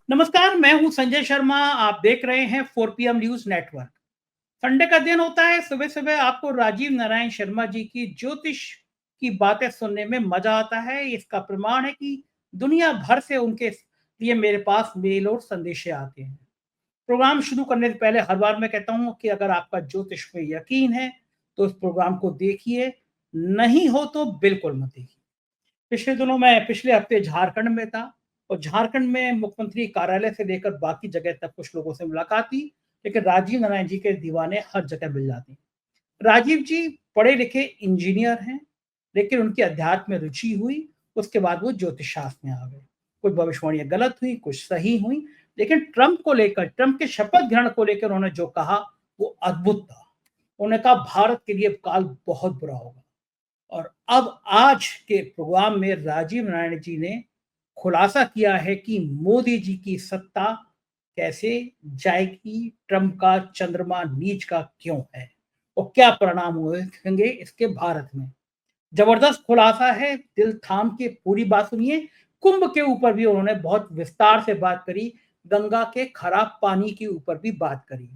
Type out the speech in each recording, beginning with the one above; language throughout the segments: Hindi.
नमस्कार, मैं हूं संजय शर्मा। आप देख रहे हैं 4 पीएम न्यूज नेटवर्क। संडे का दिन होता है, सुबह सुबह आपको राजीव नारायण शर्मा जी की ज्योतिष की बातें सुनने में मजा आता है। इसका प्रमाण है कि दुनिया भर से उनके लिए मेरे पास मेल और संदेशे आते हैं। प्रोग्राम शुरू करने से पहले हर बार मैं कहता हूं कि अगर आपका ज्योतिष में यकीन है तो इस प्रोग्राम को देखिए, नहीं हो तो बिल्कुल मत देखिए। पिछले दिनों मैं पिछले हफ्ते झारखंड में था और झारखंड में मुख्यमंत्री कार्यालय से लेकर बाकी जगह तक कुछ लोगों से मुलाकात की, लेकिन राजीव नारायण जी के दीवाने हर जगह मिल जाते हैं। राजीव जी पढ़े लिखे इंजीनियर हैं, लेकिन उनकी अध्यात्म में रुचि हुई, उसके बाद वो ज्योतिष शास्त्र में आ गए। कुछ भविष्यवाणियां गलत हुई, कुछ सही हुई, लेकिन ट्रंप के शपथ ग्रहण को लेकर उन्होंने जो कहा वो अद्भुत था। उन्होंने कहा भारत के लिए काल बहुत बुरा होगा। और अब आज के प्रोग्राम में राजीव नारायण जी ने खुलासा किया है कि मोदी जी की सत्ता कैसे जाएगी, ट्रंप का चंद्रमा नीच का क्यों है और क्या परिणाम होंगे इसके भारत में। जबरदस्त खुलासा है, दिल थाम के पूरी बात सुनिए। कुंभ के ऊपर भी उन्होंने बहुत विस्तार से बात करी, गंगा के खराब पानी के ऊपर भी बात करी।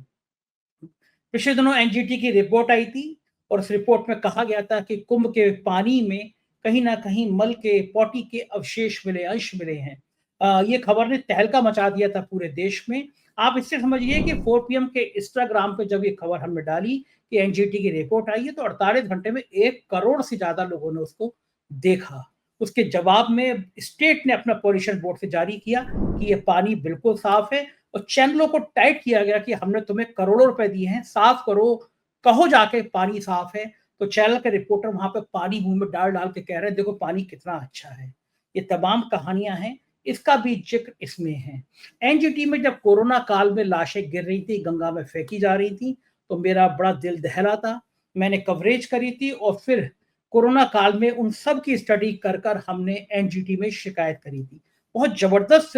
पिछले दिनों एनजीटी की रिपोर्ट आई थी और उस रिपोर्ट में कहा गया था कि कुंभ के पानी में कहीं ना कहीं मल के पॉटी के अवशेष मिले, अंश मिले हैं। ये खबर ने तहलका मचा दिया था पूरे देश में। आप इससे समझिए कि 4 पीएम के इंस्टाग्राम पे जब ये खबर हमने डाली कि एनजीटी की रिपोर्ट आई है, तो 48 घंटे में 1 करोड़ से ज्यादा लोगों ने उसको देखा। उसके जवाब में स्टेट ने अपना पोल्यूशन बोर्ड से जारी किया कि ये पानी बिल्कुल साफ है और चैनलों को टाइट किया गया कि हमने तुम्हें करोड़ों रुपए दिए हैं, साफ करो, कहो जाके पानी साफ है। तो चैनल के रिपोर्टर वहां पे पानी मुंह में डाल डाल के कह रहे हैं देखो पानी कितना अच्छा है। ये तमाम कहानियां हैं, इसका भी जिक्र इसमें है। एनजीटी में जब कोरोना काल में लाशें गिर रही थी, गंगा में फेंकी जा रही थी, तो मेरा बड़ा दिल दहला था। मैंने कवरेज करी थी और फिर कोरोना काल में उन सब की स्टडी कर कर हमने एनजीटी में शिकायत करी थी। बहुत जबरदस्त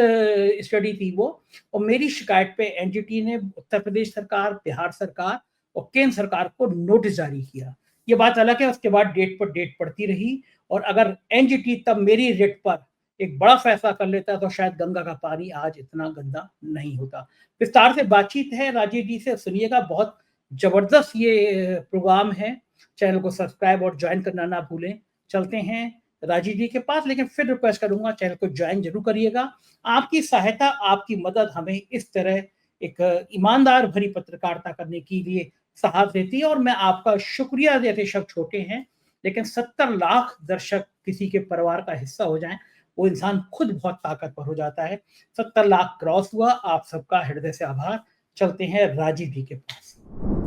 स्टडी थी वो। और मेरी शिकायत पे एनजीटी ने उत्तर प्रदेश सरकार, बिहार सरकार और केंद्र सरकार को नोटिस जारी किया। ये बात अलग है, उसके बाद डेट पर डेट पड़ती रही और अगर एनजीटी तब मेरी रेट पर एक बड़ा फैसला कर लेता तो शायद गंगा का पानी आज इतना गंदा नहीं होता। विस्तार से बातचीत है राजीव जी से, सुनिएगा। बहुत जबरदस्त ये प्रोग्राम है। चैनल को सब्सक्राइब और ज्वाइन करना ना भूलें। चलते हैं राजीव जी के पास, लेकिन फिर रिक्वेस्ट करूंगा चैनल को ज्वाइन जरूर करिएगा। आपकी सहायता, आपकी मदद हमें इस तरह एक ईमानदार भरी पत्रकारिता करने के लिए साहस देती है और मैं आपका शुक्रिया देते। शब्द छोटे हैं, लेकिन 70 लाख दर्शक किसी के परिवार का हिस्सा हो जाएं, वो इंसान खुद बहुत ताकतवर हो जाता है। 70 लाख क्रॉस हुआ, आप सबका हृदय से आभार। चलते हैं राजीव जी के पास।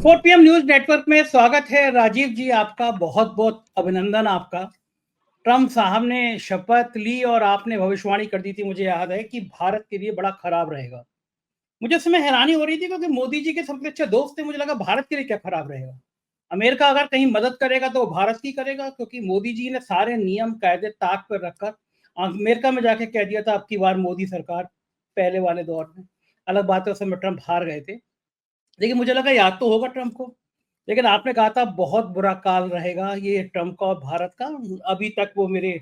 4 पीएम न्यूज नेटवर्क में स्वागत है राजीव जी, आपका बहुत बहुत अभिनंदन। आपका ट्रंप साहब ने शपथ ली और आपने भविष्यवाणी कर दी थी, मुझे याद है, कि भारत के लिए बड़ा खराब रहेगा। मुझे उसमें हैरानी हो रही थी क्योंकि मोदी जी के सबसे अच्छे दोस्त थे। मुझे लगा भारत के लिए क्या खराब रहेगा। अमेरिका अगर कहीं मदद करेगा तो भारत की करेगा, क्योंकि मोदी जी ने सारे नियम कायदे ताक पर रखकर अमेरिका में जाके कह दिया था अब की बार मोदी सरकार। पहले वाले दौर में अलग बात है, उस समय ट्रंप हार गए थे, लेकिन मुझे लगा याद तो होगा ट्रंप को। लेकिन आपने कहा था बहुत बुरा काल रहेगा ये ट्रंप का और भारत का। अभी तक वो मेरे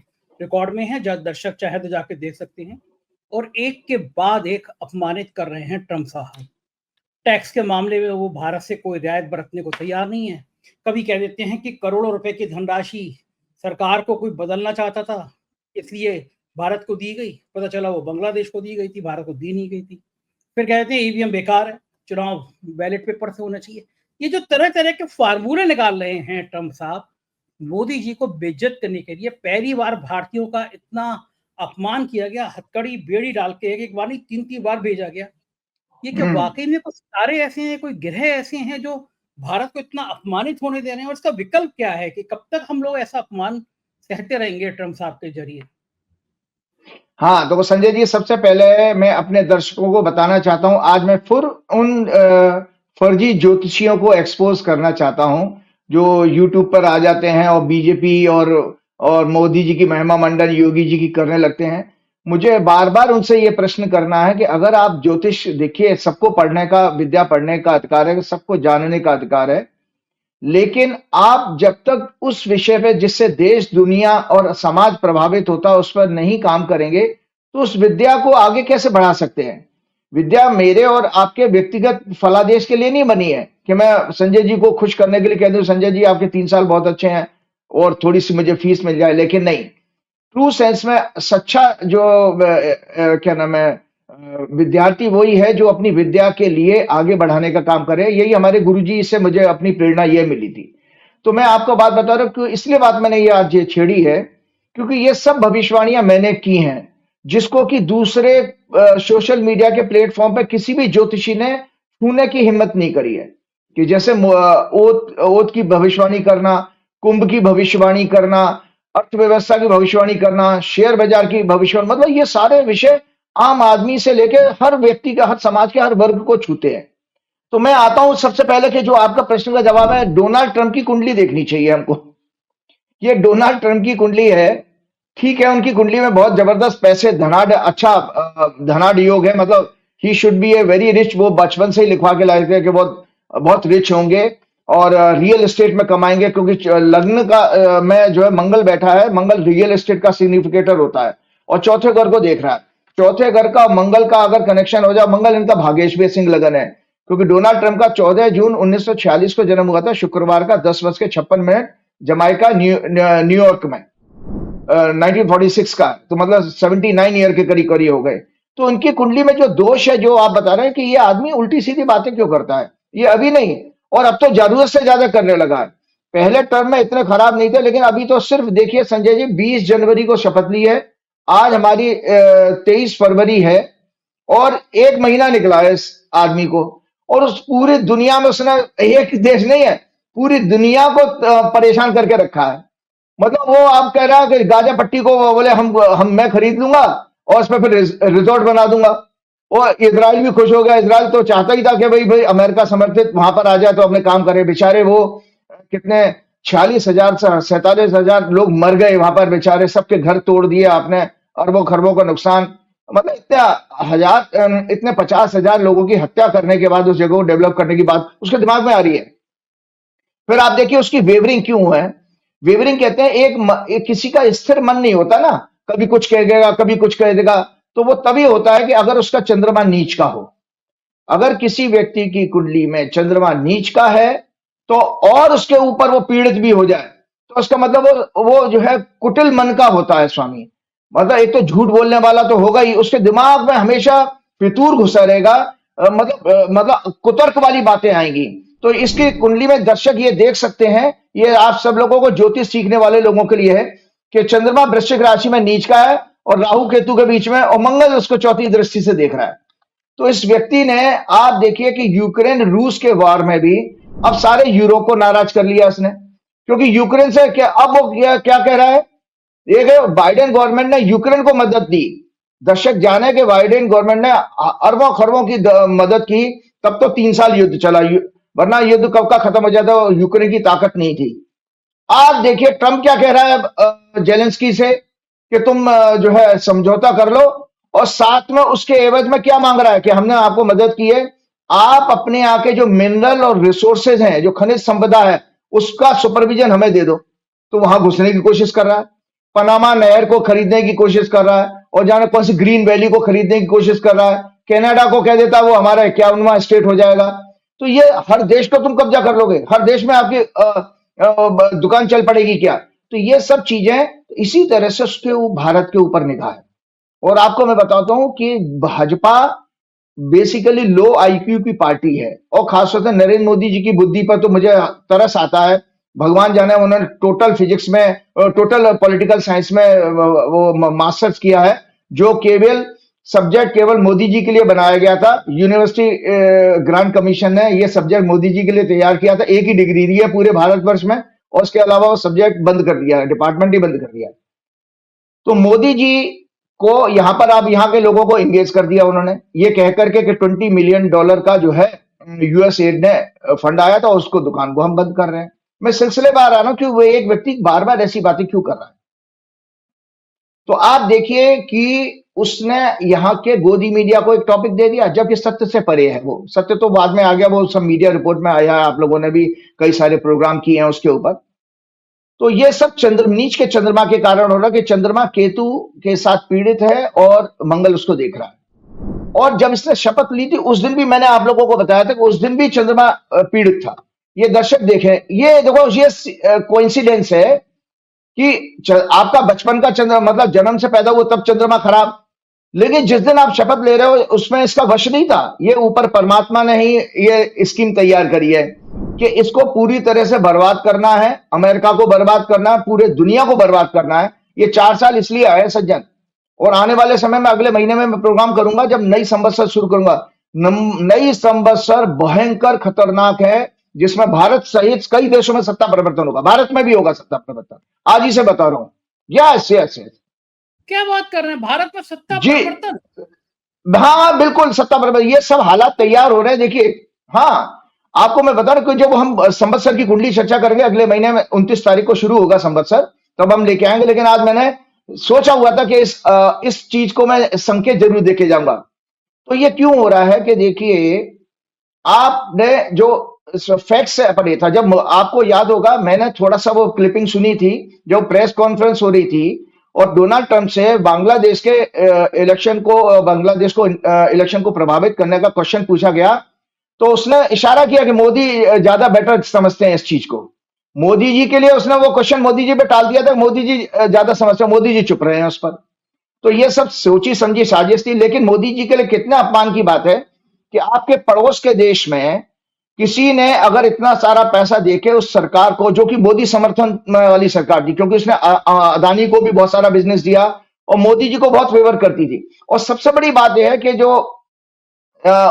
रिकॉर्ड में है, जब दर्शक चाहे तो जाके देख सकते हैं। और एक के बाद एक अपमानित कर रहे हैं ट्रंप साहब। टैक्स के मामले में वो भारत से कोई रियायत बरतने को तैयार नहीं है। कभी कह देते हैं कि करोड़ों रुपए की धनराशि सरकार को कोई बदलना चाहता था, इसलिए भारत को दी गई। पता चला वो बांग्लादेश को दी गई थी, भारत को दी नहीं गई थी। फिर कहते हैं ईवीएम बेकार है, चुनाव बैलेट पेपर से होना चाहिए। ये जो तरह तरह के फार्मूले निकाल रहे हैं ट्रंप साहब मोदी जी को बेइज्जत करने के लिए, पहली बार भारतीयों का इतना अपमान किया गया, हथकड़ी बेड़ी डाल के एक बार नहीं 3-3 बार भेजा गया। ये क्या वाकई में कुछ तारे ऐसे हैं, कोई ग्रह ऐसे हैं जो भारत को इतना अपमानित होने दे रहे हैं? और इसका विकल्प क्या है कि कब तक हम लोग ऐसा अपमान सहते रहेंगे ट्रंप साहब के जरिए? हाँ, तो संजय जी, सबसे पहले मैं अपने दर्शकों को बताना चाहता हूँ, आज मैं फिर उन फर्जी ज्योतिषियों को एक्सपोज करना चाहता हूँ जो यूट्यूब पर आ जाते हैं और बीजेपी और मोदी जी की महिमा मंडन योगी जी की करने लगते हैं। मुझे बार बार उनसे ये प्रश्न करना है कि अगर आप ज्योतिष देखिए, सबको पढ़ने का, विद्या पढ़ने का अधिकार है, सबको जानने का अधिकार है, लेकिन आप जब तक उस विषय पे जिससे देश, दुनिया और समाज प्रभावित होता है उस पर नहीं काम करेंगे तो उस विद्या को आगे कैसे बढ़ा सकते हैं? विद्या मेरे और आपके व्यक्तिगत फलादेश के लिए नहीं बनी है कि मैं संजय जी को खुश करने के लिए कह दूं संजय जी आपके 3 साल बहुत अच्छे हैं और थोड़ी सी मुझे फीस मिल जाए, लेकिन नहीं, ट्रू सेंस में सच्चा जो क्या नाम है विद्यार्थी वही है जो अपनी विद्या के लिए आगे बढ़ाने का काम करे। यही हमारे गुरुजी से मुझे अपनी प्रेरणा ये मिली थी। तो मैं आपको बात बता रहा हूँ कि इसलिए बात मैंने ये आज ये छेड़ी है क्योंकि ये सब भविष्यवाणियां मैंने की हैं जिसको कि दूसरे सोशल मीडिया के प्लेटफॉर्म पे किसी भी ज्योतिषी ने छूने की हिम्मत नहीं करी है। कि जैसे ओत ओत की भविष्यवाणी करना, कुंभ की भविष्यवाणी करना, अर्थव्यवस्था की भविष्यवाणी करना, शेयर बाजार की भविष्यवाणी, मतलब ये सारे विषय आम आदमी से लेके हर व्यक्ति का, हर समाज के हर वर्ग को छूते हैं। तो मैं आता हूं सबसे पहले कि जो आपका प्रश्न का जवाब है, डोनाल्ड ट्रंप की कुंडली देखनी चाहिए हमको। ये डोनाल्ड ट्रंप की कुंडली है, ठीक है, उनकी कुंडली में बहुत जबरदस्त पैसे धनाढ़, अच्छा धनाढ़ योग है, मतलब he should be a very rich. वो बचपन से ही लिखवा के लाए थे कि बहुत बहुत रिच होंगे और रियल एस्टेट में कमाएंगे, क्योंकि लग्न का में जो है मंगल बैठा है, मंगल रियल एस्टेट का सिग्निफिकेटर होता है और चौथे घर को देख रहा है। चौथे घर का मंगल का अगर कनेक्शन हो जाए, मंगल इनका भाग्येश भी सिंह लगन है, क्योंकि डोनाल्ड ट्रंप का 14 जून 1946 को जन्म हुआ था, शुक्रवार का 10:56 जमाइका न्यूयॉर्क में 1946 का, तो मतलब 79 ईयर के करीब करीब हो गए। तो उनकी कुंडली में जो दोष है, जो आप बता रहे हैं कि ये आदमी उल्टी सीधी बातें क्यों करता है, ये अभी नहीं, और अब तो जरूरत से ज्यादा करने लगा है। पहले टर्म में इतने खराब नहीं थे, लेकिन अभी तो सिर्फ देखिए संजय जी, 20 जनवरी को शपथ ली है, आज हमारी 23 फरवरी है और 1 महीना निकला है इस आदमी को, और उस पूरी दुनिया में उसने, एक देश नहीं है, पूरी दुनिया को परेशान करके रखा है। मतलब वो आप कह रहा है कि गाजा पट्टी को बोले हम मैं खरीद लूंगा और उसमें फिर रिजॉर्ट बना दूंगा, और इजराइल भी खुश हो गया। इजराइल तो चाहता ही था कि भाई अमेरिका समर्थित वहां पर आ जाए तो अपने काम करे। बेचारे वो कितने 46,000 से 47,000 लोग मर गए वहां पर, बेचारे सबके घर तोड़ दिए आपने, अरबों खरबों का नुकसान, मतलब इतने 50,000 लोगों की हत्या करने के बाद उस जगह को डेवलप करने की बात उसके दिमाग में आ रही है। फिर आप देखिए उसकी वेवरिंग क्यों है। वेवरिंग कहते हैं एक किसी का स्थिर मन नहीं होता ना, कभी कुछ कह देगा कभी कुछ कह देगा, तो वो तभी होता है कि अगर उसका चंद्रमा नीच का हो। अगर किसी व्यक्ति की कुंडली में चंद्रमा नीच का है तो, और उसके ऊपर वो पीड़ित भी हो जाए, तो उसका मतलब वो जो है कुटिल मन का होता है स्वामी। मतलब एक तो झूठ बोलने वाला तो होगा ही, उसके दिमाग में हमेशा फितूर घुसा रहेगा, मतलब कुतर्क वाली बातें आएंगी। तो इसकी कुंडली में दर्शक ये देख सकते हैं, ये आप सब लोगों को, ज्योतिष सीखने वाले लोगों के लिए है, कि चंद्रमा वृश्चिक राशि में नीच का है और राहु केतु के बीच में, और मंगल उसको चौथी दृष्टि से देख रहा है। तो इस व्यक्ति ने, आप देखिए कि यूक्रेन रूस के वार में भी अब सारे यूरोप को नाराज कर लिया उसने, क्योंकि यूक्रेन से क्या, अब वो क्या कह रहा है, एक बाइडेन गवर्नमेंट ने यूक्रेन को मदद दी। दर्शक जाने के बाइडेन गवर्नमेंट ने अरबों खरबों की मदद की, तब तो 3 साल युद्ध चला, वरना युद्ध कब का खत्म हो जाता, यूक्रेन की ताकत नहीं थी। आज देखिए ट्रंप क्या कह रहा है जेलेंस्की से, कि तुम जो है समझौता कर लो, और साथ में उसके एवज में क्या मांग रहा है कि हमने आपको मदद की है, आप अपने यहाँ के जो मिनरल और रिसोर्सेज हैं, जो खनिज संपदा है, उसका सुपरविजन हमें दे दो। तो वहां घुसने की कोशिश कर रहा है, पनामा नहर को खरीदने की कोशिश कर रहा है, और जाने कौन सी ग्रीन वैली को खरीदने की कोशिश कर रहा है। कनाडा को कह देता वो हमारा 51वां स्टेट हो जाएगा। तो ये हर देश को तुम कब्जा कर लोगे, हर देश में आपकी दुकान चल पड़ेगी क्या। तो ये सब चीजें, इसी तरह से उसके भारत के ऊपर निगाह है। और आपको मैं बताता हूं कि भाजपा बेसिकली लो आईक्यू की पार्टी है, और खासतौर से नरेंद्र मोदी जी की बुद्धि पर तो मुझे तरस आता है। भगवान जाने उन्होंने टोटल फिजिक्स में, टोटल पॉलिटिकल साइंस में वो मास्टर्स किया है, जो केवल सब्जेक्ट केवल मोदी जी के लिए बनाया गया था। यूनिवर्सिटी ग्रांट कमीशन ने ये सब्जेक्ट मोदी जी के लिए तैयार किया था, एक ही डिग्री दी है पूरे भारतवर्ष में, और उसके अलावा वो सब्जेक्ट बंद कर दिया है, डिपार्टमेंट ही बंद कर दिया है। तो मोदी जी को यहां पर, आप यहां के लोगों को इंगेज कर दिया उन्होंने, ये कह करके कि $20 मिलियन का जो है यूएस एड ने फंड आया था, उसको दुकान को हम बंद कर रहे हैं। मैं सिलसिले में आ रहा हूं कि वो एक व्यक्ति बार बार ऐसी बातें क्यों कर रहा है। तो आप देखिए कि उसने यहाँ के गोदी मीडिया को एक टॉपिक दे दिया, जबकि सत्य से परे है। वो सत्य तो बाद में आ गया, वो सब मीडिया रिपोर्ट में आया है, आप लोगों ने भी कई सारे प्रोग्राम किए हैं उसके ऊपर। तो ये सब नीच के चंद्रमा के कारण हो रहा है, कि चंद्रमा केतु के साथ पीड़ित है और मंगल उसको देख रहा है। और जब इसने शपथ ली थी उस दिन भी मैंने आप लोगों को बताया था कि उस दिन भी चंद्रमा पीड़ित था। ये दर्शक देखें, ये देखो, ये कोइंसिडेंस है कि आपका बचपन का चंद्रमा, मतलब जन्म से पैदा हुआ तब चंद्रमा खराब, लेकिन जिस दिन आप शपथ ले रहे हो उसमें इसका वश नहीं था। ये ऊपर परमात्मा ने ही ये स्कीम तैयार करी है कि इसको पूरी तरह से बर्बाद करना है, अमेरिका को बर्बाद करना है, पूरे दुनिया को बर्बाद करना है। ये 4 साल इसलिए आए सज्जन, और आने वाले समय में अगले महीने में मैं प्रोग्राम करूंगा जब नई संवत्सर शुरू करूंगा। नई संवत्सर भयंकर खतरनाक है, जिसमें भारत सहित कई देशों में सत्ता परिवर्तन होगा। भारत में भी होगा सत्ता परिवर्तन, आज ही से बता रहा हूं। यस यस यस, क्या बात कर रहे हैं, भारत में सत्ता जी परिवर्तन? हाँ बिल्कुल, सत्ता परिवर्तन, ये सब हालात तैयार हो रहे हैं। देखिए, हाँ आपको मैं बता रहा हूं कि जब हम संवत्सर की कुंडली चर्चा करेंगे अगले महीने में 29 तारीख को शुरू होगा संवत्सर, तब हम लेके आएंगे। लेकिन आज मैंने सोचा हुआ था कि इस चीज को मैं संकेत जरूर देके जाऊंगा। तो ये क्यों हो रहा है कि देखिए, आपने जो फैक्ट्स पढ़े था, जब आपको याद होगा मैंने थोड़ा सा वो क्लिपिंग सुनी थी जब प्रेस कॉन्फ्रेंस हो रही थी और डोनाल्ड ट्रंप से बांग्लादेश के इलेक्शन को प्रभावित करने का क्वेश्चन पूछा गया, तो उसने इशारा किया कि मोदी ज्यादा बेटर समझते हैं इस चीज को। मोदी जी के लिए उसने वो क्वेश्चन मोदी जी पे टाल दिया था, मोदी जी ज्यादा समझते हैं, मोदी जी चुप रहे हैं उस पर। तो ये सब सोची समझी साजिश थी। लेकिन मोदी जी के लिए कितना अपमान की बात है कि आपके पड़ोस के देश में किसी ने अगर इतना सारा पैसा देके उस सरकार को, जो कि मोदी समर्थन वाली सरकार थी, क्योंकि उसने अदानी को भी बहुत सारा बिजनेस दिया और मोदी जी को बहुत फेवर करती थी। और सबसे बड़ी बात यह है कि जो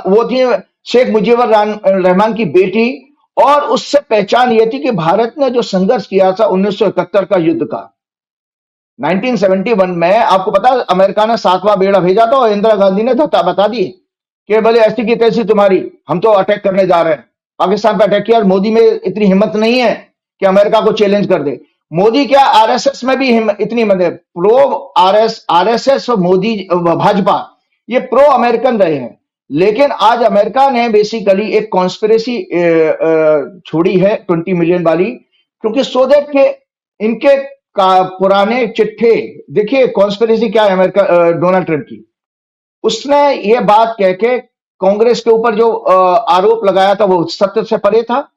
वो थी शेख मुजीबुर रहमान की बेटी, और उससे पहचान ये थी कि भारत ने जो संघर्ष किया था 1971 का युद्ध का, 1971 में, आपको पता अमेरिका ने 7वां बेड़ा भेजा था और इंदिरा गांधी ने धत्ता बता दी कि भले ऐसी की तैसी तुम्हारी, हम तो अटैक करने जा रहे हैं, पाकिस्तान पर अटैक किया। मोदी में इतनी हिम्मत नहीं है कि अमेरिका को चैलेंज कर दे। मोदी क्या, आरएसएस में भी इतनी हिम्मत है। प्रो आरएसएस और मोदी भाजपा ये प्रो अमेरिकन रहे हैं। लेकिन आज अमेरिका ने बेसिकली एक कॉन्स्पिरेसी छोड़ी है 20 मिलियन वाली, क्योंकि सो दैट के इनके पुराने चिट्ठे, देखिए कॉन्स्पिरेसी क्या है अमेरिका डोनाल्ड ट्रंप की, उसने ये बात कह के कांग्रेस के ऊपर जो आरोप लगाया था वो सत्य से परे था।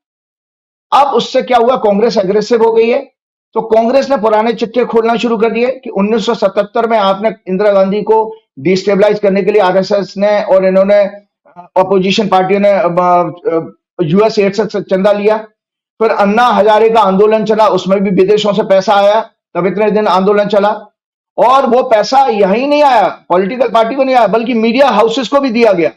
अब उससे क्या हुआ, कांग्रेस एग्रेसिव हो गई है, तो कांग्रेस ने पुराने चिट्ठे खोलना शुरू कर दिए कि 1977 में आपने इंदिरा गांधी को डिस्टेबलाइज करने के लिए आरएसएस ने और इन्होंने अपोजिशन पार्टियों ने यूएस एड से चंदा लिया। फिर अन्ना हजारे का आंदोलन चला, उसमें भी विदेशों से पैसा आया, तब इतने दिन आंदोलन चला। और वो पैसा यहीं नहीं आया, पॉलिटिकल पार्टी को नहीं आया, बल्कि मीडिया हाउसेस को भी दिया गया।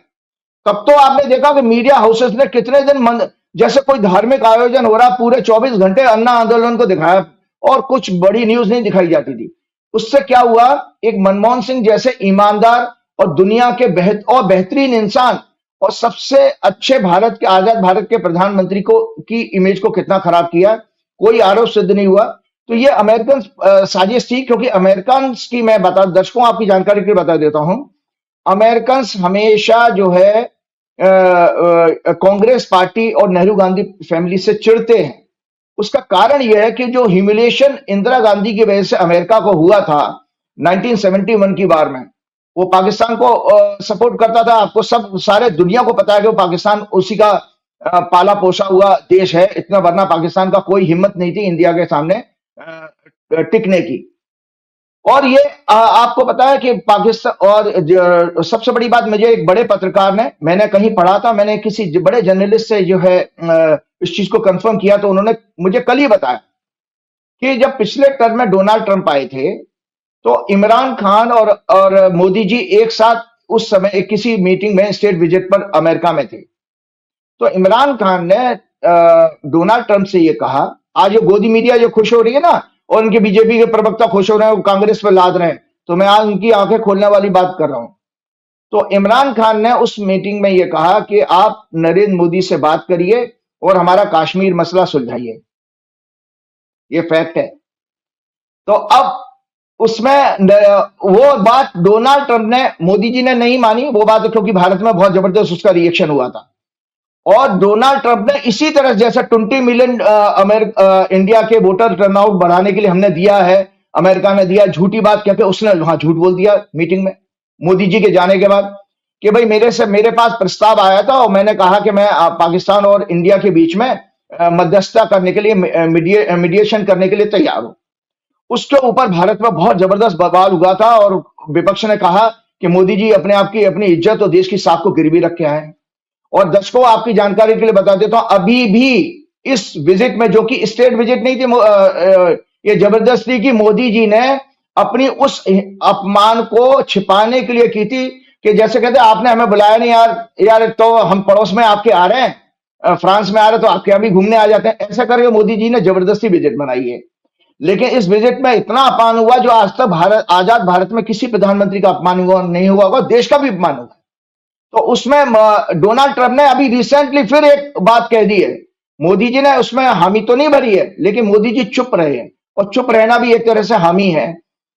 तब तो आपने देखा कि मीडिया हाउसेस ने कितने दिन जैसे कोई धार्मिक आयोजन हो रहा, पूरे 24 घंटे अन्ना आंदोलन को दिखाया और कुछ बड़ी न्यूज नहीं दिखाई जाती थी। उससे क्या हुआ, एक मनमोहन सिंह जैसे ईमानदार और दुनिया के बेहतरीन इंसान और सबसे अच्छे भारत के, आजाद भारत के प्रधानमंत्री की इमेज को कितना खराब किया, कोई आरोप सिद्ध नहीं हुआ। तो ये अमेरिकन साजिश थी, क्योंकि अमेरिकन की मैं दर्शकों आपकी जानकारी के लिए बता देता हूं, अमेरिकन हमेशा जो है कांग्रेस पार्टी और नेहरू गांधी फैमिली से चिढ़ते हैं। उसका कारण यह है कि जो ह्यूमिलिएशन इंदिरा गांधी की वजह से अमेरिका को हुआ था 1971 की बार में, वो पाकिस्तान को सपोर्ट करता था। आपको सब सारे दुनिया को पता है कि वो पाकिस्तान उसी का पाला पोसा हुआ देश है, इतना, वरना पाकिस्तान का कोई हिम्मत नहीं थी इंडिया के सामने टिकने की। और ये आपको पता है कि पाकिस्तान, और सबसे बड़ी बात, मुझे एक बड़े पत्रकार ने, मैंने कहीं पढ़ा था, मैंने किसी बड़े जर्नलिस्ट से जो है इस चीज को कंफर्म किया, तो उन्होंने मुझे कल ही बताया कि जब पिछले टर्म में डोनाल्ड ट्रंप आए थे तो इमरान खान और मोदी जी एक साथ उस समय किसी मीटिंग में, स्टेट विजिट पर अमेरिका में थे। तो इमरान खान ने डोनाल्ड ट्रंप से ये कहा, आज ये गोदी मीडिया जो खुश हो रही है ना, और उनके बीजेपी के प्रवक्ता खुश हो रहे हैं, वो कांग्रेस पर लाद रहे हैं, तो मैं आज उनकी आंखें खोलने वाली बात कर रहा हूं। तो इमरान खान ने उस मीटिंग में यह कहा कि आप नरेंद्र मोदी से बात करिए और हमारा कश्मीर मसला सुलझाइए, ये फैक्ट है। तो अब उसमें वो बात डोनाल्ड ट्रंप ने, मोदी जी ने नहीं मानी वो बात, क्योंकि भारत में बहुत जबरदस्त उसका रिएक्शन हुआ था। और डोनाल्ड ट्रंप ने इसी तरह, जैसा 20 मिलियन इंडिया के वोटर टर्नआउट बढ़ाने के लिए हमने दिया है, अमेरिका ने दिया, झूठी बात कहते उसने वहां झूठ बोल दिया मीटिंग में मोदी जी के जाने के बाद। कि भाई मेरे पास प्रस्ताव आया था और मैंने कहा कि मैं पाकिस्तान और इंडिया के बीच में मध्यस्थता करने के लिए मीडिएशन करने के लिए तैयार हूं। उसके ऊपर भारत में बहुत जबरदस्त बवाल हुआ था और विपक्ष ने कहा कि मोदी जी अपने आप की अपनी इज्जत और देश की साख को गिरवी रख के आए। और दर्शकों, आपकी जानकारी के लिए बता देता हूं, अभी भी इस विजिट में, जो कि स्टेट विजिट नहीं थी, ये जबरदस्ती की मोदी जी ने अपनी उस अपमान को छिपाने के लिए की थी कि जैसे कहते आपने हमें बुलाया नहीं यार तो हम पड़ोस में आपके आ रहे हैं, फ्रांस में आ रहे तो आपके यहाँ भी घूमने आ जाते हैं। ऐसा करके मोदी जी ने जबरदस्ती विजिट बनाई है। लेकिन इस विजिट में इतना अपमान हुआ जो आज तक आजाद भारत में किसी प्रधानमंत्री का अपमान हुआ नहीं हुआ होगा, देश का भी अपमान हुआ। तो उसमें डोनाल्ड ट्रंप ने अभी रिसेंटली फिर एक बात कह दी है। मोदी जी ने उसमें हामी तो नहीं भरी है, लेकिन मोदी जी चुप रहे हैं, और चुप रहना भी एक तरह से हामी है।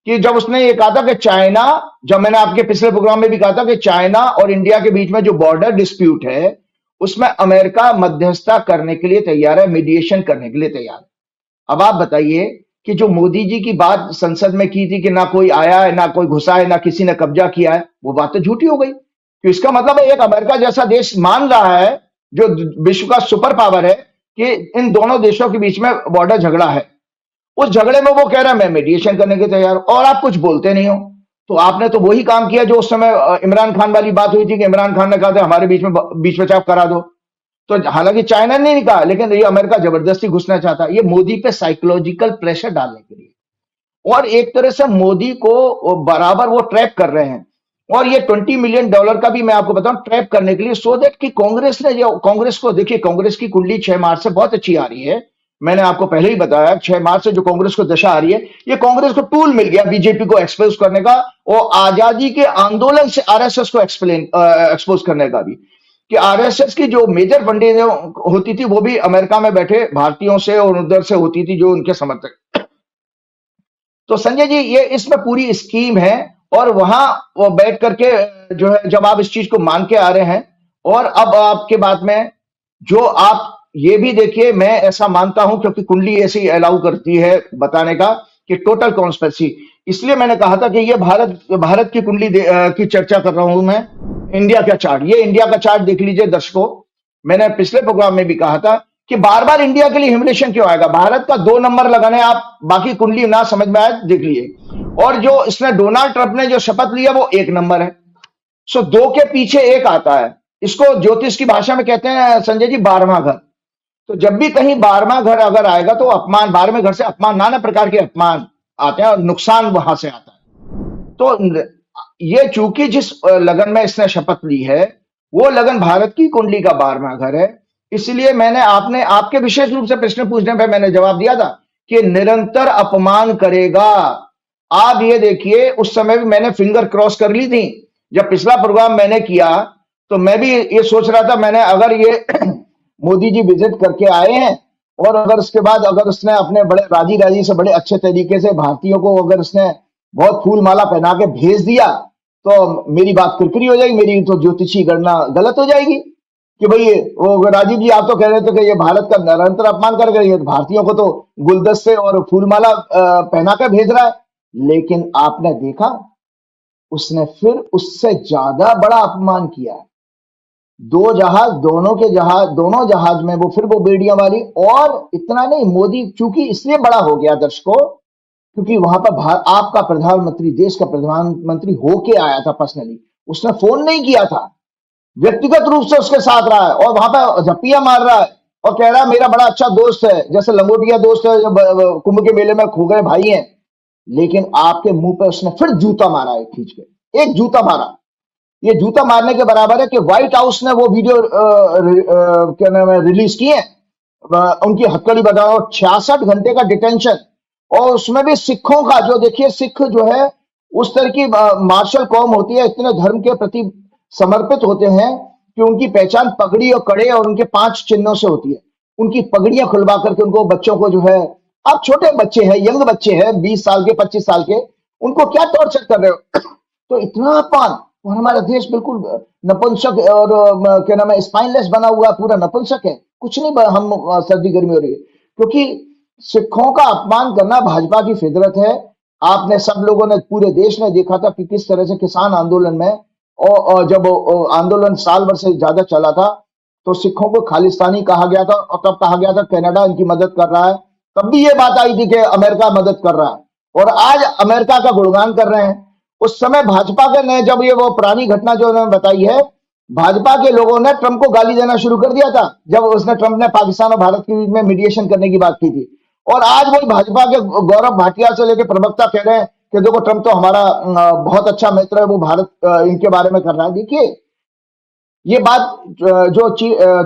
कि जब उसने ये कहा था कि चाइना, जब मैंने आपके पिछले प्रोग्राम में भी कहा था कि चाइना और इंडिया के बीच में जो बॉर्डर डिस्प्यूट है उसमें अमेरिका मध्यस्थता करने के लिए तैयार है, मीडिएशन करने के लिए तैयार है। अब आप बताइए कि जो मोदी जी की बात संसद में की थी कि ना कोई आया है, ना कोई घुसा है, ना किसी ने कब्जा किया है, वो बात तो झूठी हो गई। तो इसका मतलब है एक अमेरिका जैसा देश मान रहा है, जो विश्व का सुपर पावर है, कि इन दोनों देशों के बीच में बॉर्डर झगड़ा है। उस झगड़े में वो कह रहा है मैं मीडिएशन करने के तैयार हूं, और आप कुछ बोलते नहीं हो। तो आपने तो वही काम किया जो उस समय इमरान खान वाली बात हुई थी कि इमरान खान ने कहा था हमारे बीच में आप करा दो। तो हालांकि चाइना ने नहीं कहा, लेकिन ये अमेरिका जबरदस्ती घुसना चाहता है, ये मोदी पे साइकोलॉजिकल प्रेशर डालने के लिए। और एक तरह से मोदी को बराबर वो ट्रैप कर रहे हैं। और ये $20 मिलियन का भी मैं आपको बताऊं ट्रैप करने के लिए, सो दैट कि कांग्रेस को देखिए, कांग्रेस की कुंडली 6 मार्च से बहुत अच्छी आ रही है। मैंने आपको पहले ही बताया 6 मार्च से जो कांग्रेस को दशा आ रही है, ये कांग्रेस को टूल मिल गया बीजेपी को एक्सपोज करने का, और आजादी के आंदोलन से आरएसएस को एक्सपोज करने का भी। कि आरएसएस की जो मेजर फंडिंग होती थी वो भी अमेरिका में बैठे भारतीयों से और उधर से होती थी, जो उनके समर्थक। तो संजय जी, ये इसमें पूरी स्कीम है। और वहां वो बैठ करके जो है, जब आप इस चीज को मान के आ रहे हैं, और अब आपके बात में जो आप ये भी देखिए, मैं ऐसा मानता हूं क्योंकि कुंडली ऐसी अलाउ करती है बताने का कि टोटल कॉन्स्पिरेसी। इसलिए मैंने कहा था कि ये भारत की कुंडली की चर्चा कर रहा हूं मैं। इंडिया का चार्ट, ये इंडिया का चार्ट देख लीजिए दर्शकों। मैंने पिछले प्रोग्राम में भी कहा था कि बार बार इंडिया के लिए ह्यूमिलेशन क्यों आएगा। भारत का 2 नंबर लगाने, आप बाकी कुंडली ना समझ में आए देख लीजिए। और जो इसने डोनाल्ड ट्रंप ने जो शपथ लिया वो 1 नंबर है। सो 2 के पीछे 1 आता है। इसको ज्योतिष की भाषा में कहते हैं संजय जी 12वां घर। तो जब भी कहीं 12वां घर अगर आएगा तो अपमान, 12वें घर से अपमान, नाना प्रकार के अपमान आते हैं और नुकसान वहां से आता है। तो ये चूंकि जिस लगन में इसने शपथ ली है वो लगन भारत की कुंडली का 12वां घर है, इसलिए मैंने आपके विशेष रूप से प्रश्न पूछने पर मैंने जवाब दिया था कि निरंतर अपमान करेगा। आप ये देखिए, उस समय भी मैंने फिंगर क्रॉस कर ली थी। जब पिछला प्रोग्राम मैंने किया तो मैं भी ये सोच रहा था, मैंने अगर ये मोदी जी विजिट करके आए हैं और अगर उसके बाद अगर उसने अपने बड़े राजी से बड़े अच्छे तरीके से भारतीयों को अगर उसने बहुत फूल माला पहना के भेज दिया तो मेरी बात कुरकुरी हो जाएगी, मेरी तो ज्योतिषी गणना गलत हो जाएगी कि भाई वो राजीव जी आप तो कह रहे थे कि ये भारत का निरंतर अपमान कर रही है, भारतीयों को तो गुलदस्ते और फूलमाला पहना कर भेज रहा है। लेकिन आपने देखा उसने फिर उससे ज्यादा बड़ा अपमान किया। 2 जहाज, दोनों जहाज में वो फिर वो बेड़ियां वाली। और इतना नहीं, मोदी चूंकि इसलिए बड़ा हो गया दर्शकों, क्योंकि वहां पर आपका प्रधानमंत्री, देश का प्रधानमंत्री होके आया था पर्सनली। उसने फोन नहीं किया था, व्यक्तिगत रूप से उसके साथ रहा है और वहां पर झप्पियां मार रहा है और कह रहा है मेरा बड़ा अच्छा दोस्त है, जैसे लंगोटिया दोस्त है, कुंभ के मेले में खो गए भाई हैं। लेकिन आपके मुंह पे उसने फिर जूता मारा है, खींच के एक जूता मारा। ये जूता मारने के बराबर है कि व्हाइट हाउस ने वो वीडियो क्या नाम है रिलीज किए, उनकी हथकड़ी बताओ, 66 घंटे का डिटेंशन। और उसमें भी सिखों का, जो देखिए सिख जो है उस तरह की मार्शल कौम होती है, इतने धर्म के प्रति समर्पित होते हैं कि उनकी पहचान पगड़ी और कड़े और उनके 5 चिन्हों से होती है। उनकी पगड़ियां खुलवा करके उनको बच्चों को जो है, आप छोटे बच्चे हैं, यंग बच्चे हैं, 20 साल के 25 साल के, उनको क्या टॉर्चर कर रहे हो। तो इतना अपमान। और हमारा देश बिल्कुल नपुंसक और क्या नाम है स्पाइनलेस बना हुआ पूरा नपुंसक है, कुछ नहीं। हम सर्दी गर्मी हो रही है क्योंकि सिखों का अपमान करना भाजपा की फितरत है। आपने सब लोगों ने, पूरे देश ने देखा था कि किस तरह से किसान आंदोलन में और जब आंदोलन साल भर से ज्यादा चला था तो सिखों को खालिस्तानी कहा गया था, और तब कहा गया था कनाडा इनकी मदद कर रहा है। तब भी ये बात आई थी कि अमेरिका मदद कर रहा है, और आज अमेरिका का गुणगान कर रहे हैं। उस समय भाजपा के ने जब ये वो पुरानी घटना जो उन्होंने बताई है, भाजपा के लोगों ने ट्रंप को गाली देना शुरू कर दिया था जब ट्रंप ने पाकिस्तान और भारत के बीच में मीडिएशन करने की बात की थी। और आज वही भाजपा के गौरव भाटिया से लेकर प्रवक्ता कह रहे हैं कि देखो ट्रंप तो हमारा बहुत अच्छा मित्र है, वो भारत इनके बारे में कर रहा है। देखिए ये बात जो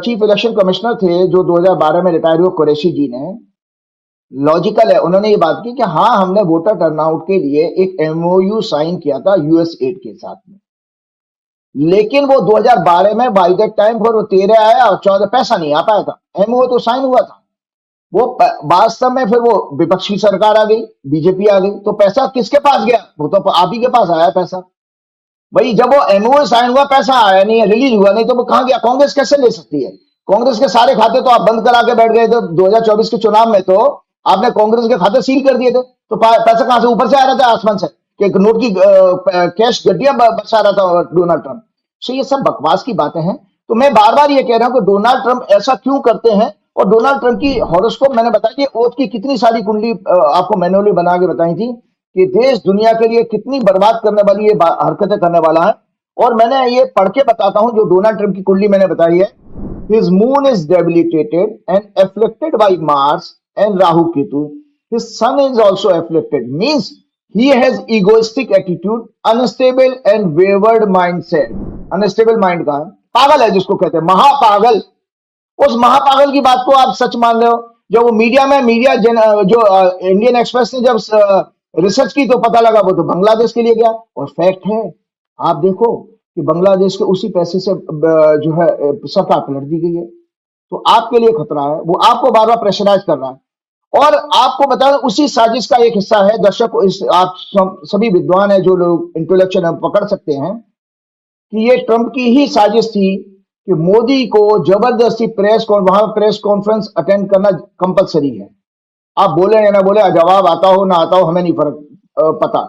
चीफ इलेक्शन कमिश्नर थे जो 2012 में रिटायर हुए कुरैशी जी ने, लॉजिकल है, उन्होंने ये बात की कि हाँ हमने वोटर टर्नआउट के लिए एक एमओयू साइन किया था यूएस एड के साथ में, लेकिन वो 2012 में बाय दैट टाइम फिर वो 13 आया और 14 पैसा नहीं आ पाया था। एमओयू तो साइन हुआ था, वो वास्तव में फिर वो विपक्ष की सरकार आ गई, बीजेपी आ गई, तो पैसा किसके पास गया? वो तो आप ही के पास आया पैसा। भाई जब वो एमओयू साइन हुआ पैसा आया नहीं है, रिलीज हुआ नहीं, तो वो कहां गया? कांग्रेस कैसे ले सकती है? कांग्रेस के सारे खाते तो आप बंद करा के बैठ गए थे 2024 के चुनाव में, तो आपने कांग्रेस के खाते सील कर दिए थे, तो पैसा कहां से? ऊपर से आ रहा था आसमान से कि नोट की कैश गड्डियां बरसा रहा था डोनाल्ड ट्रंप। सो ये सब बकवास की बातें हैं। तो मैं बार बार ये कह रहा हूं कि डोनाल्ड ट्रंप ऐसा क्यों करते हैं, और डोनाल्ड ट्रंप की हॉरोस्कोप मैंने बताई थी, ओथ की कितनी सारी कुंडली आपको मैनुअली बना के बताई थी कि देश दुनिया के लिए कितनी बर्बाद करने वाली ये हरकतें करने वाला है। और मैंने ये पढ़ के बताता हूं जो डोनाल्ड ट्रंप की कुंडली मैंने बताई है। His moon is debilitated and afflicted by Mars and Rahu Ketu. His sun is also afflicted, means he has egoistic attitude, unstable and wayward mindset. Unstable mind का पागल है जिसको कहते हैं महापागल। उस महापागल की बात को आप सच मान रहे हो? जब वो मीडिया में जो इंडियन एक्सप्रेस ने जब रिसर्च की तो पता लगा वो तो बांग्लादेश के लिए गया, और फैक्ट है आप देखो कि बांग्लादेश के उसी पैसे से जो है सरकार पलट दी गई है। तो आपके लिए खतरा है, वो आपको बार बार प्रेशराइज कर रहा है। और आपको बता दें उसी साजिश का एक हिस्सा है, दर्शक आप सभी विद्वान है जो लोग इंटेलेक्चुअल पकड़ सकते हैं कि ये ट्रंप की ही साजिश थी कि मोदी को जबरदस्ती वहां प्रेस कॉन्फ्रेंस अटेंड करना कंपलसरी है। आप बोले या ना बोले, जवाब आता हो ना आता हो हमें नहीं फर्क पता,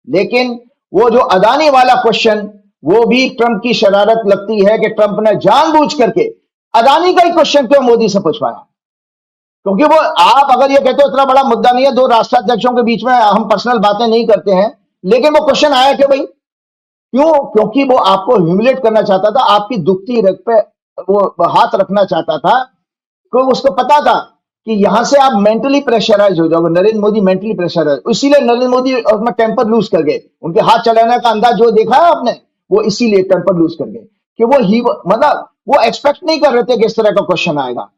लेकिन वो जो अदानी वाला क्वेश्चन, वो भी ट्रंप की शरारत लगती है कि ट्रंप ने जानबूझ करके अदानी का ही क्वेश्चन क्यों मोदी से पूछवाया। क्योंकि वो आप अगर ये कहते हो इतना बड़ा मुद्दा नहीं है, दो राष्ट्राध्यक्षों के बीच में हम पर्सनल बातें नहीं करते हैं, लेकिन वो क्वेश्चन आया क्यों भाई? क्यों? क्योंकि वो आपको ह्यूमिलेट करना चाहता था, आपकी दुखती रग पे वो हाथ रखना चाहता था, क्योंकि उसको पता था कि यहां से आप मेंटली प्रेशराइज हो जाओगे। नरेंद्र मोदी मेंटली प्रेशराइज, इसीलिए नरेंद्र मोदी अपना टेम्पर लूज कर गए। उनके हाथ चलाने का अंदाज जो देखा है आपने, वो इसीलिए टेम्पर लूज कर गए कि मतलब वो एक्सपेक्ट नहीं कर रहे थे कि इस तरह का क्वेश्चन आएगा।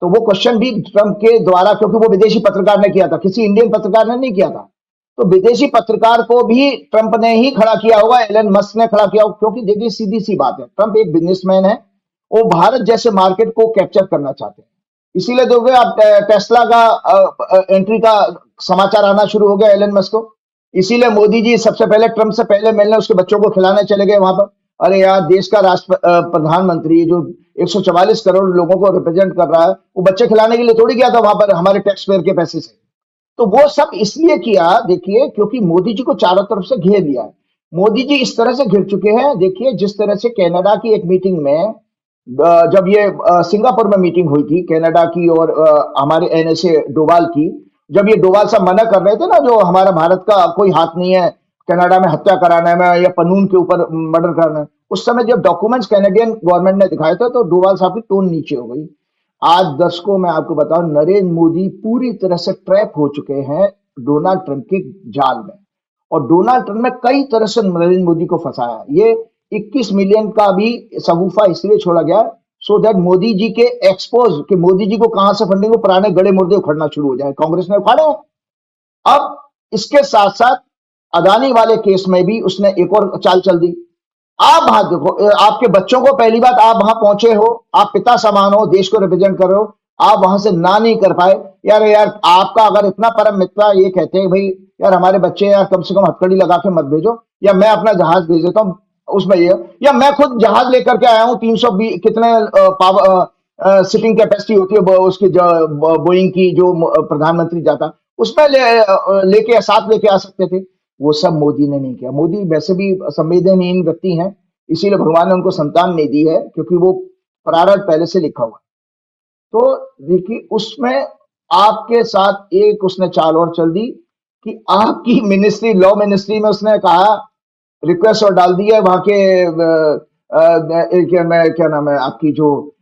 तो वो क्वेश्चन भी ट्रंप के द्वारा, क्योंकि वो विदेशी पत्रकार ने किया था, किसी इंडियन पत्रकार ने नहीं किया था, तो विदेशी पत्रकार को भी ट्रंप ने ही खड़ा किया होगा, एलन मस्क ने खड़ा किया होगा। क्योंकि देखिए सीधी सी बात है, ट्रंप एक बिजनेसमैन है, वो भारत जैसे मार्केट को कैप्चर करना चाहते हैं। इसीलिए देखोगे आप टेस्ला का एंट्री का समाचार आना शुरू हो गया एलन मस्क को। इसीलिए मोदी जी सबसे पहले ट्रंप से पहले मिलने उसके बच्चों को खिलाने चले गए वहां पर। अरे यार, देश का प्रधानमंत्री जो 144 करोड़ लोगों को रिप्रेजेंट कर रहा है, वो बच्चे खिलाने के लिए थोड़ी गया था वहां पर हमारे टैक्स पेयर के पैसे से। तो वो सब इसलिए किया, देखिए, क्योंकि मोदी जी को चारों तरफ से घेर लिया है। मोदी जी इस तरह से घिर चुके हैं, देखिए जिस तरह से कनाडा की एक मीटिंग में, जब ये सिंगापुर में मीटिंग हुई थी कनाडा की और हमारे एनएसए डोवाल की, जब ये डोवाल साहब मना कर रहे थे ना, जो हमारा भारत का कोई हाथ नहीं है कनाडा में हत्या कराने में या कानून के ऊपर मर्डर करना, उस समय जब डॉक्यूमेंट्स कैनेडियन गवर्नमेंट ने दिखाए थे तो डोवाल साहब की टोन नीचे हो गई। आज दर्शकों मैं आपको बताऊं, नरेंद्र मोदी पूरी तरह से ट्रैप हो चुके हैं डोनाल्ड ट्रंप के जाल में, और डोनाल्ड ट्रंप ने कई तरह से नरेंद्र मोदी को फंसाया। ये 21 मिलियन का भी सगुफा इसलिए छोड़ा गया सो दैट मोदी जी के एक्सपोज कि मोदी जी को कहां से फंडिंग हो, पुराने गड़े मुर्दे उखड़ना शुरू हो जाए। कांग्रेस ने उखाड़े हैं। अब इसके साथ साथ अदानी वाले केस में भी उसने एक और चाल चल दी। आप वहां देखो, आपके बच्चों को, पहली बात आप वहां पहुंचे हो, आप पिता समान हो, देश को रिप्रेजेंट कर रहे हो, आप वहां से ना नहीं कर पाए। यार आपका अगर इतना परम मित्र ये कहते हैं भाई यार हमारे बच्चे यार कम से कम हथकड़ी लगा के मत भेजो, या मैं अपना जहाज भेज देता हूं उसमें ये, या मैं खुद जहाज लेकर के आया हूं 320 कितने सिटिंग कैपेसिटी होती है उसकी बोइंग की, जो प्रधानमंत्री जाता उसमें लेके साथ लेके आ सकते थे। वो सब मोदी ने नहीं किया। मोदी वैसे भी संवेदनहीन व्यक्ति हैं, इसीलिए भगवान ने उनको संतान नहीं दी है, क्योंकि वो प्रारब्ध पहले से लिखा हुआ है। तो देखिए उसमें आपके साथ एक उसने चाल और चल दी कि आपकी मिनिस्ट्री, लॉ मिनिस्ट्री में उसने कहा, रिक्वेस्ट और डाल दी है वहां के क्या नाम है आपकी जो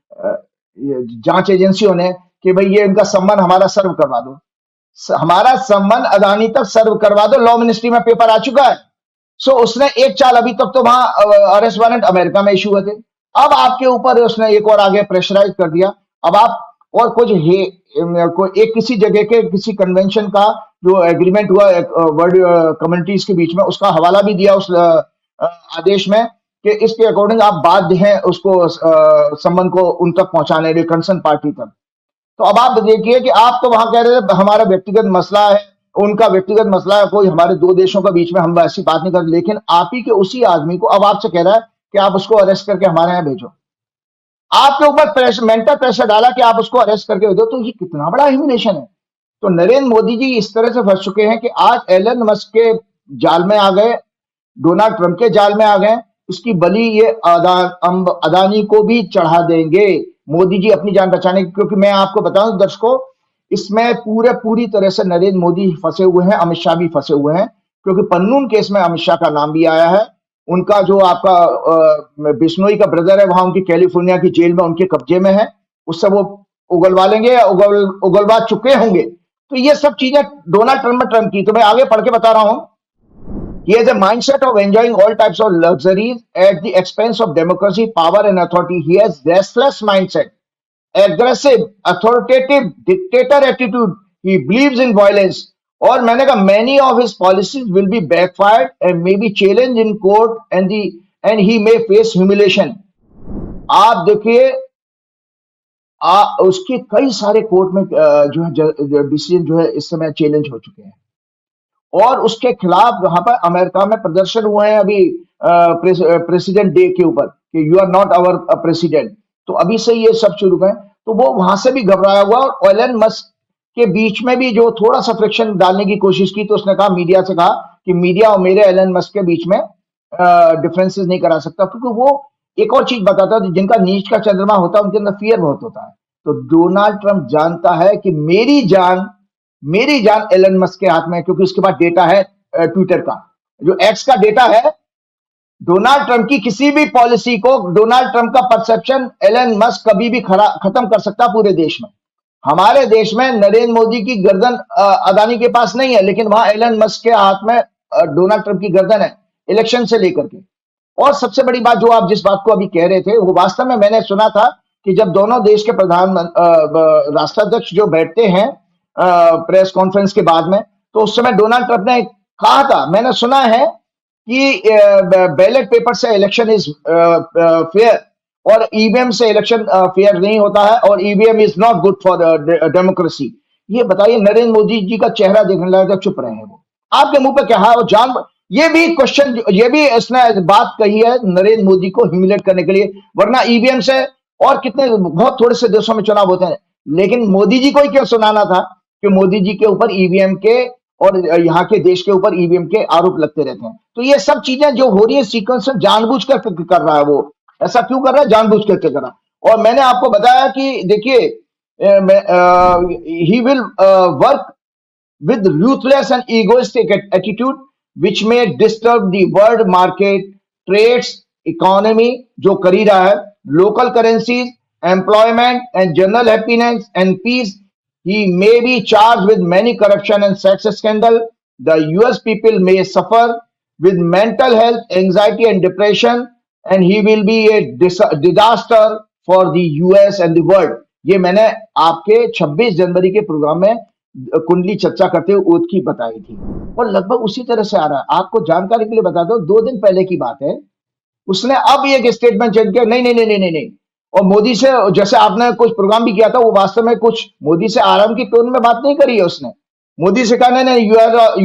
जांच एजेंसियों ने, कि भाई ये इनका सम्मान हमारा सर्व करवा दो। हमारा सम्मान अदानी तक सर्व करवा दो, लॉ मिनिस्ट्री में पेपर आ चुका है। सो उसने एक चाल, अभी तक तो वहां अरेस्ट वारंट अमेरिका में इशू हुए थे, अब आपके ऊपर उसने एक और आगे प्रेशराइज कर दिया। अब आप और कुछ एक किसी जगह के किसी कन्वेंशन का जो एग्रीमेंट हुआ वर्ल्ड कम्युनिटीज के बीच में, उसका हवाला भी दिया उस आदेश में कि इसके अकॉर्डिंग आप बाध्य हैं उसको सम्मान को उन तक पहुंचाने के, कंसर्न पार्टी तक। तो अब आप देखिए कि आप तो वहां कह रहे थे हमारा व्यक्तिगत मसला है, उनका व्यक्तिगत मसला है, कोई हमारे दो देशों के बीच में हम ऐसी बात नहीं कर, लेकिन आप ही के उसी आदमी को अब आपसे कह रहा है कि आप उसको अरेस्ट करके हमारे यहाँ भेजो। आपके ऊपर प्रेशर, मेंटल प्रेशर डाला कि आप उसको अरेस्ट करके भेजो। तो ये कितना बड़ा ह्यूमिलेशन है। तो नरेंद्र मोदी जी इस तरह से फंस चुके हैं कि आज एलन मस्क के जाल में आ गए, डोनाल्ड ट्रंप के जाल में आ गए, उसकी बलि ये अदानी को भी चढ़ा देंगे मोदी जी अपनी जान बचाने की। क्योंकि मैं आपको बताऊं दर्शकों, इसमें पूरी तरह से नरेंद्र मोदी फंसे हुए हैं, अमित शाह भी फंसे हुए हैं, क्योंकि पन्नून केस में अमित शाह का नाम भी आया है। उनका जो आपका बिश्नोई का ब्रदर है, वहां उनकी कैलिफोर्निया की जेल में उनके कब्जे में है, उससे वो उगलवा लेंगे या उगलवा चुके होंगे। तो ये सब चीजें डोनाल्ड ट्रंप की, तो मैं आगे पढ़ के बता रहा हूं। He has a mindset of enjoying all types of luxuries at the expense of democracy, power and authority. He has restless mindset, aggressive, authoritative, dictator attitude. He believes in violence. और मैंने कहा many of his policies will be backfired and may be challenged in court and he may face humiliation. आप देखिए उसके कई सारे कोर्ट में जो है डिसीजन जो है इस समय चैलेंज हो चुके हैं, और उसके खिलाफ वहां पर अमेरिका में प्रदर्शन हुए हैं अभी प्रेसिडेंट डे के ऊपर कि you are not our president. तो अभी से ये सब शुरू हुए, तो वो वहां से भी घबराया हुआ। और एलन मस्क के बीच में भी जो थोड़ा सा फ्रिक्शन डालने की कोशिश की, तो उसने कहा, मीडिया से कहा कि मीडिया और मेरे एलन मस्क के बीच में डिफरेंसेस नहीं करा सकता, क्योंकि वो एक और चीज बताता है, जिनका नीच का चंद्रमा होता है उनके अंदर फियर बहुत होता है। तो डोनाल्ड ट्रंप जानता है कि मेरी जान एलन मस्क के हाथ में है, क्योंकि उसके पास डेटा है ट्विटर का, जो एक्स का डेटा है। डोनाल्ड ट्रंप की किसी भी पॉलिसी को, डोनाल्ड ट्रंप का परसेप्शन एलन मस्क कभी भी खत्म कर सकता पूरे देश में। हमारे देश में नरेंद्र मोदी की गर्दन अदानी के पास नहीं है, लेकिन वहां एलन मस्क के हाथ में डोनाल्ड ट्रंप की गर्दन है, इलेक्शन से लेकर के। और सबसे बड़ी बात, जो आप जिस बात को अभी कह रहे थे, वो वास्तव में मैंने सुना था कि जब दोनों देश के राष्ट्राध्यक्ष जो बैठते हैं प्रेस कॉन्फ्रेंस के बाद में, तो उस समय डोनाल्ड ट्रंप ने कहा था, मैंने सुना है कि बैलेट पेपर से इलेक्शन इज फेयर और ईवीएम से इलेक्शन फेयर नहीं होता है, और EVM is not good for democracy. ये बताइए, नरेंद्र मोदी जी का चेहरा देखने लगा, चुप रहे हैं वो, आपके मुंह पे क्या है? वो ये भी क्वेश्चन, ये भी इसने बात कही है नरेंद्र मोदी को ह्यूमिलेट करने के लिए, वरना ईवीएम से और कितने बहुत थोड़े से देशों में चुनाव होते हैं, लेकिन मोदी जी को ही क्यों सुनाना था कि मोदी जी के ऊपर ईवीएम के और यहाँ के देश के ऊपर ईवीएम के आरोप लगते रहते हैं। तो ये सब चीजें जो हो रही है सीक्वेंस में, जानबूझकर कर रहा है वो, ऐसा क्यों कर रहा है? जानबूझ करके कर रहा। और मैंने आपको बताया कि देखिए, he will work with ruthless and egoistic attitude which may disturb the world market, trades, economy जो कर ही रहा है, local currencies, employment and general happiness and peace. He may be charged with many corruption and sex scandal. The US people may suffer with mental health, anxiety and depression, and he will be a disaster for the US and the world. ये मैंने आपके 26 जनवरी के प्रोग्राम में कुंडली चर्चा करते हुए ओथ की बताई थी, और लगभग उसी तरह से आ रहा है। आपको जानकारी के लिए बता दो, 2 दिन पहले की बात है, उसने अब एक स्टेटमेंट चेंज किया, नहीं। और मोदी से, जैसे आपने कुछ प्रोग्राम भी किया था, वो वास्तव में कुछ मोदी से आराम की टोन में बात नहीं करी है उसने। मोदी से कहा नहीं, you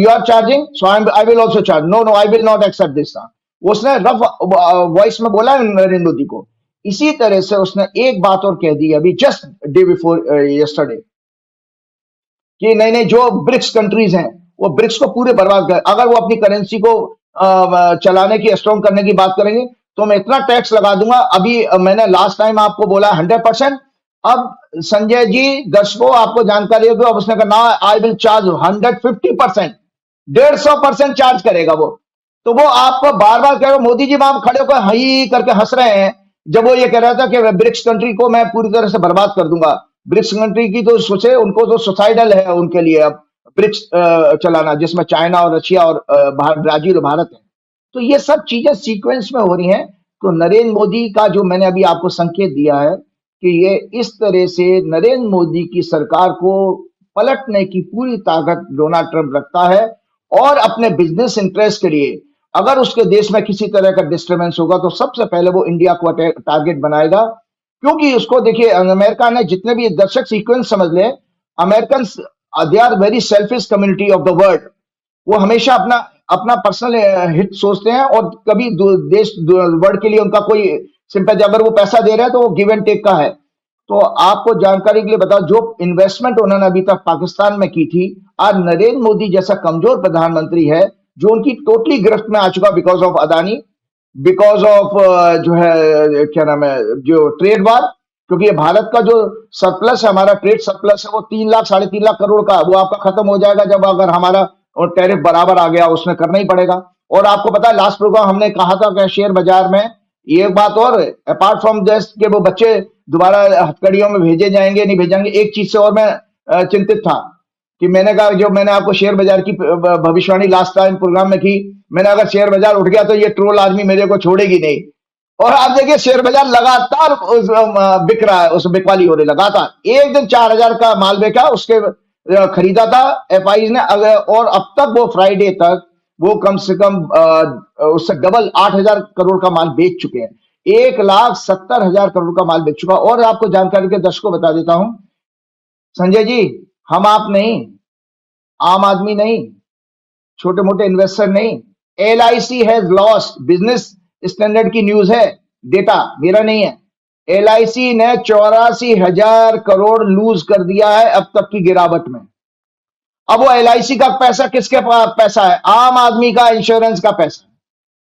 are charging, so I will also charge, no I will not accept this. उसने रफ वॉइस में बोला नरेंद्र मोदी को। इसी तरह से उसने एक बात और कह दी अभी जस्ट डे बिफोर यस्टरडे, कि नहीं, जो ब्रिक्स कंट्रीज हैं वो ब्रिक्स को पूरे बर्बाद कर, अगर वो अपनी करेंसी को चलाने की, स्ट्रॉन्ग करने की बात करेंगे तो मैं इतना टैक्स लगा दूंगा। अभी मैंने लास्ट टाइम आपको बोला 100%, अब संजय जी दर्शकों आपको जानकारी होगी, अब उसने कहा आई विल चार्ज 150%, 150% चार्ज करेगा वो। तो वो आपको बार बार कह रहे, मोदी जी वहां खड़े होकर हई करके हंस रहे हैं जब वो ये कह रहा था कि ब्रिक्स कंट्री को मैं पूरी तरह से बर्बाद कर दूंगा। ब्रिक्स कंट्री की तो सोचे, उनको तो सुसाइडल है उनके लिए अब ब्रिक्स चलाना, जिसमें चाइना और रशिया और ब्राजील और भारत है। तो ये सब चीजें सीक्वेंस में हो रही हैं। तो नरेंद्र मोदी का जो मैंने अभी आपको संकेत दिया है कि ये इस तरह से नरेंद्र मोदी की सरकार को पलटने की पूरी ताकत डोनाल्ड ट्रंप रखता है, और अपने बिजनेस इंटरेस्ट के लिए अगर उसके देश में किसी तरह का डिस्टर्बेंस होगा तो सबसे पहले वो इंडिया को टारगेट बनाएगा। क्योंकि उसको देखिए, अमेरिका ने जितने भी दर्शक सीक्वेंस समझ ले, American they are very selfish community of the world. वो हमेशा अपना अपना पर्सनल हित सोचते हैं, और कभी देश वर्ल्ड के लिए उनका कोई सिंपैथी, अगर वो पैसा दे रहे हैं तो वो गिव एंड टेक का है। तो आपको जानकारी के लिए बताओ, जो इन्वेस्टमेंट उन्होंने अभी तक पाकिस्तान में की थी, आज नरेंद्र मोदी जैसा कमजोर प्रधानमंत्री है जो उनकी टोटली गिरफ्त में आ चुका because of Adani, because of जो है क्या नाम है, जो ट्रेड वार। क्योंकि ये भारत का जो सरप्लस है, हमारा ट्रेड सरप्लस है, वो 3 लाख 3.5 लाख करोड़ का, वो आपका खत्म हो जाएगा जब अगर हमारा टैरिफ बराबर आ गया, उसमें करना ही पड़ेगा। और आपको पता है लास्ट प्रोग्राम हमने कहा था कि शेयर बाजार में एक बात और, अपार्ट फ्रॉम दिस के वो बच्चे दोबारा हथकड़ियों में भेजे जाएंगे नहीं भेजेंगे, एक चीज से और मैं चिंतित था कि मैंने कहा, जो मैंने आपको शेयर बाजार की भविष्यवाणी लास्ट टाइम प्रोग्राम में की, मैंने अगर शेयर बाजार उठ गया तो ये ट्रोल आदमी मेरे को छोड़ेगी नहीं। और आप देखिए शेयर बाजार लगातार बिक रहा है, उस बिकवाली हो रही लगातार। एक दिन 4,000 का माल बेचा, उसके खरीदा था एफआई ने, और अब तक वो फ्राइडे तक वो कम से कम उससे डबल 8,000 करोड़ का माल बेच चुके हैं। 1,70,000 करोड़ का माल बेच चुका। और आपको जानकारी के दर्शकों बता देता हूं संजय जी, हम आप नहीं, आम आदमी नहीं, छोटे मोटे इन्वेस्टर नहीं, LIC has lost, business standard की न्यूज है, डेटा मेरा नहीं है। LIC ने 84,000 करोड़ लूज कर दिया है अब तक की गिरावट में। अब वो LIC का पैसा किसके पास पैसा है? आम आदमी का इंश्योरेंस का पैसा।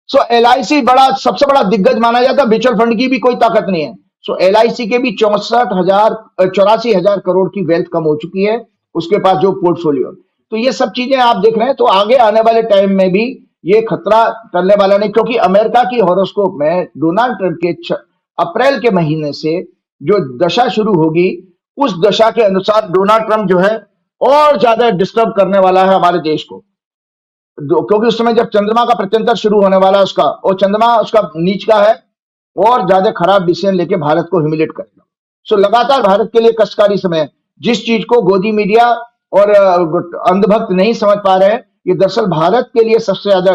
सो LIC बड़ा, सबसे बड़ा दिग्गज माना जाता है, म्यूचुअल फंड की भी कोई ताकत नहीं है। सो LIC के भी 84,000 करोड़ की वेल्थ कम हो चुकी है उसके पास जो पोर्टफोलियो। तो ये सब चीजें आप देख रहे हैं। तो आगे आने वाले टाइम में भी ये खतरा टलने वाला नहीं, क्योंकि अमेरिका की हॉरोस्कोप में डोनाल्ड ट्रंप के अप्रैल के महीने से जो दशा शुरू होगी, उस दशा के अनुसार डोनाल्ड ट्रंप जो है और ज्यादा डिस्टर्ब करने वाला है हमारे देश को। क्योंकि उस समय जब चंद्रमा का प्रत्यंतर शुरू होने वाला है उसका, और चंद्रमा उसका नीच का है, और ज्यादा खराब डिसीजन लेके भारत को ह्यूमिलेट करेगा। सो लगातार भारत के लिए कष्टकारी समय है। जिस चीज को गोदी मीडिया और अंधभक्त नहीं समझ पा रहे हैं, ये दरअसल भारत के लिए सबसे ज्यादा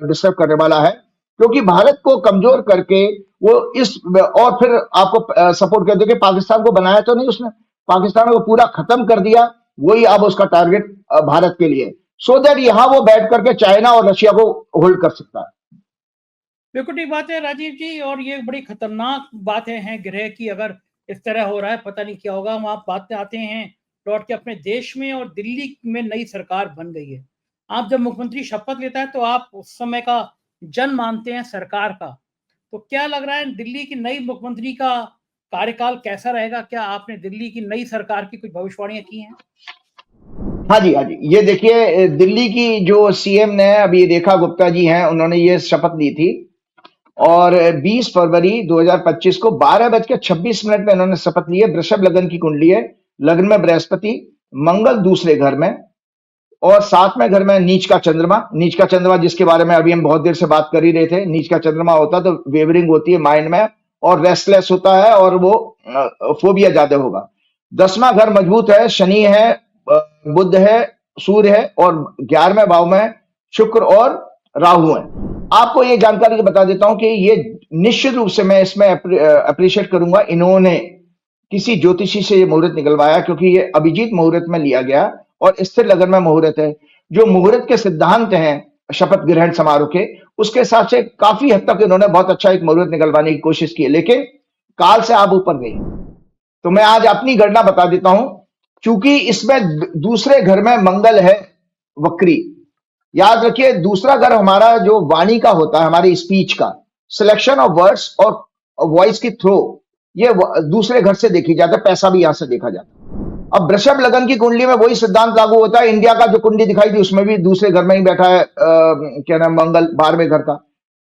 डिस्टर्ब करने वाला है। क्योंकि भारत को कमजोर करके वो इस, और फिर आपको सपोर्ट कर देके पाकिस्तान को बनाया तो नहीं उसने, पाकिस्तान को पूरा खत्म कर दिया। वही अब उसका टारगेट भारत के लिए, सो दैट यहां वो बैठ करके चाइना और रशिया को होल्ड कर सकता है। बिल्कुल ठीक बात है राजीव जी, और ये बड़ी खतरनाक बातें हैं ग्रह की। अगर इस तरह हो रहा है पता नहीं क्या होगा। हम आप बातें आते हैं लौट के अपने देश में, और दिल्ली में नई सरकार बन गई है। आप जब मुख्यमंत्री शपथ लेता है तो आप उस समय का जन मानते हैं सरकार का, तो क्या लग रहा है दिल्ली की नई मुख्यमंत्री का कार्यकाल कैसा रहेगा? क्या आपने दिल्ली की नई सरकार की कुछ भविष्यवाणियां की हैं? हाँ जी, हाँ जी, ये देखिए दिल्ली की जो सीएम ने अभी रेखा गुप्ता जी हैं, उन्होंने ये शपथ ली थी, और 20 फरवरी 2025 को 12:26 में इन्होंने शपथ ली है। वृषभ लगन की कुंडली है, लग्न में बृहस्पति, मंगल दूसरे घर में, और 7वें घर में नीच का चंद्रमा। नीच का चंद्रमा जिसके बारे में अभी हम बहुत देर से बात कर ही रहे थे, नीच का चंद्रमा होता तो वेवरिंग होती है माइंड में, और रेस्टलेस होता है, और वो फोबिया ज्यादा होगा। 10वां घर मजबूत है, शनि है, बुध है, सूर्य है, और 11वें भाव में शुक्र और राहु है। आपको ये जानकारी बता देता हूं कि ये निश्चित रूप से मैं इसमें अप्रिशिएट करूंगा, इन्होंने किसी ज्योतिषी से ये मुहूर्त निकलवाया, क्योंकि ये अभिजीत मुहूर्त में लिया गया और स्थिर लगन में मुहूर्त है। जो मुहूर्त के सिद्धांत हैं शपथ ग्रहण समारोह के, उसके हिसाब से काफी हद तक इन्होंने बहुत अच्छा एक मुहूर्त निकलवाने की कोशिश की है, लेकिन काल से आप ऊपर गई। तो मैं आज अपनी गणना बता देता हूं, चूंकि इसमें दूसरे घर में मंगल है, वक्री। याद रखिए, दूसरा घर हमारा जो वाणी का होता है, हमारी स्पीच का सिलेक्शन ऑफ वर्ड्स और वॉइस की थ्रो, ये दूसरे घर से देखी जाता है, पैसा भी यहां से देखा जाता है। अब वृषभ लगन की कुंडली में वही सिद्धांत लागू होता है। इंडिया का जो कुंडली दिखाई थी उसमें भी दूसरे घर में ही बैठा है क्या नाम, मंगल 12वें घर का।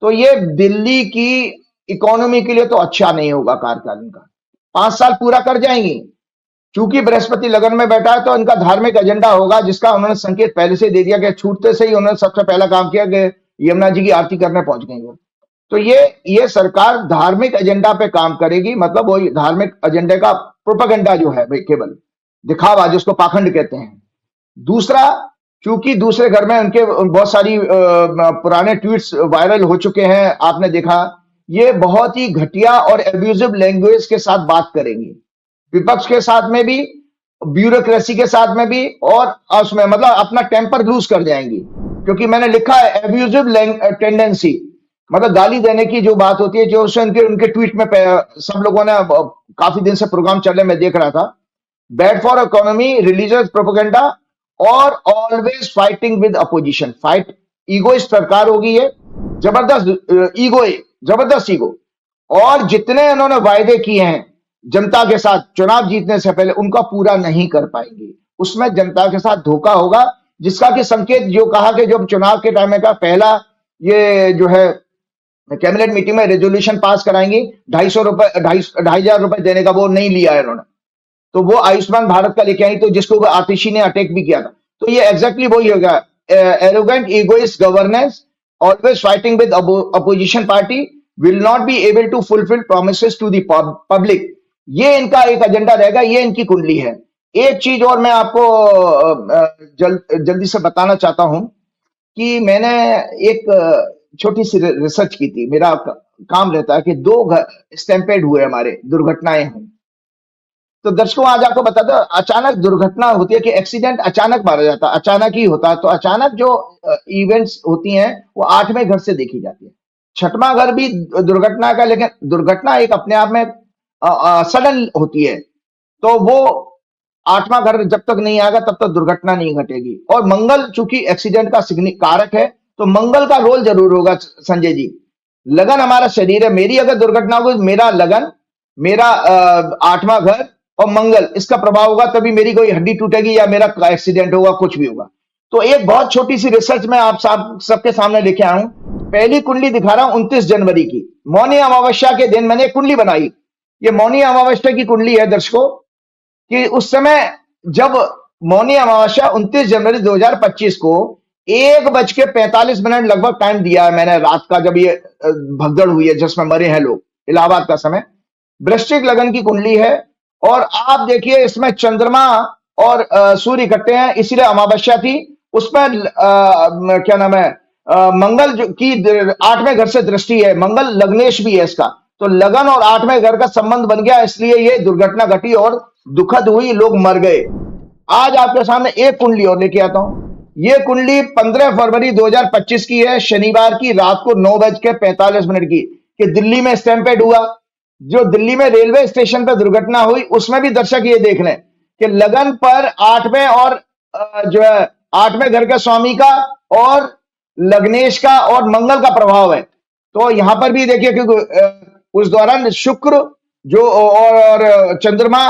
तो ये दिल्ली की इकोनॉमी के लिए तो अच्छा नहीं होगा कार्यकालीन का। 5 साल पूरा कर जाएंगी। चूंकि बृहस्पति लगन में बैठा है तो इनका धार्मिक एजेंडा होगा, जिसका उन्होंने संकेत पहले से दे दिया कि छूटते से ही उन्होंने सबसे पहला काम किया कि यमुना जी की आरती करने पहुंच गई वो। तो ये सरकार धार्मिक एजेंडा पे काम करेगी, मतलब वही धार्मिक एजेंडे का प्रोपेगेंडा जो है भाई, केवल दिखावा, जिसको पाखंड कहते हैं। दूसरा, चूंकि दूसरे घर में उनके बहुत सारी पुराने ट्वीट्स वायरल हो चुके हैं, आपने देखा, ये बहुत ही घटिया और एब्यूजिव लैंग्वेज के साथ बात करेंगी, विपक्ष के साथ में भी, ब्यूरोक्रेसी के साथ में भी, और उसमें मतलब अपना टेम्पर लूज कर जाएंगी। क्योंकि मैंने लिखा है एब्यूजिव टेंडेंसी, मतलब गाली देने की जो बात होती है, जो उनके ट्वीट में सब लोगों ने, काफी दिन से प्रोग्राम चल रहे, मैं देख रहा था, bad for economy, religious propaganda, और always fighting with opposition. Fight, ego इस प्रकार होगी, ये जबरदस्त ईगो, जबरदस्त ईगो। और जितने इन्होंने वायदे किए हैं जनता के साथ चुनाव जीतने से पहले, उनका पूरा नहीं कर पाएंगे। उसमें जनता के साथ धोखा होगा, जिसका कि संकेत जो कहा कि जब चुनाव के टाइम का पहला ये जो है कैबिनेट मीटिंग में रेजोल्यूशन पास कराएंगी, 2,500 रुपए देने का, वो नहीं लिया है इन्होंने। तो वो आयुष्मान भारत का लेके आई, तो जिसको आतिशी ने अटैक भी किया था। तो ये एग्जैक्टली वही हो गया, arrogant egoist governance, always fighting with opposition party, will not be able to fulfil promises to the public. ये इनका एक एजेंडा रहेगा, ये इनकी कुंडली है। एक चीज और मैं आपको जल्दी से बताना चाहता हूं कि मैंने एक छोटी सी रिसर्च की थी। मेरा काम रहता है कि 2 घर स्टैम्पेड हुए, हमारे दुर्घटनाएं हुई। तो दर्शकों, आज आपको बता दो, अचानक दुर्घटना होती है कि एक्सीडेंट अचानक मारा जाता है, अचानक ही होता है। तो अचानक जो इवेंट्स होती हैं वो 8वें घर से देखी जाती है। 6वां घर भी दुर्घटना का, लेकिन दुर्घटना एक अपने आप में सडन होती है। तो वो 8वां घर जब तक नहीं आएगा तब तक दुर्घटना नहीं घटेगी। और मंगल चूंकि एक्सीडेंट का कारक है, तो मंगल का रोल जरूर होगा संजय जी। लगन हमारा शरीर है, मेरी अगर दुर्घटना होगी, मेरा लगन, मेरा 8वां घर और मंगल, इसका प्रभाव होगा, तभी मेरी कोई हड्डी टूटेगी या मेरा एक्सीडेंट होगा, कुछ भी होगा। तो एक बहुत छोटी सी रिसर्च में आप सबके सामने लेके आया हूं। पहली कुंडली दिखा रहा हूं 29 जनवरी की, मौनी अमावस्या के दिन मैंने एक कुंडली बनाई। ये मौनी अमावस्या की कुंडली है दर्शकों, कि उस समय जब मौनी अमावस्या 29 जनवरी 2025 को 1:45 लगभग टाइम दिया है मैंने रात का, जब ये भगदड़ हुई है जिसमें मरे हैं लोग, इलाहाबाद का समय। वृश्चिक लगन की कुंडली है, और आप देखिए इसमें चंद्रमा और सूर्य इकट्ठे हैं, इसीलिए अमावस्या थी। उसमें क्या नाम है, मंगल की 8वें घर से दृष्टि है, मंगल लग्नेश भी है इसका। तो लगन और 8वें घर का संबंध बन गया, इसलिए ये दुर्घटना घटी और दुखद हुई, लोग मर गए। आज आपके सामने एक कुंडली और लेके आता हूं। ये कुंडली 15 फरवरी 2025 की है, शनिवार की रात को 9:45 की, कि दिल्ली में स्टैम्पेड हुआ। जो दिल्ली में रेलवे स्टेशन पर दुर्घटना हुई, उसमें भी दर्शक ये देख लें कि लगन पर 8वें और जो है 8वें घर के स्वामी का और लग्नेश का और मंगल का प्रभाव है। तो यहां पर भी देखिए, क्योंकि उस दौरान शुक्र जो और चंद्रमा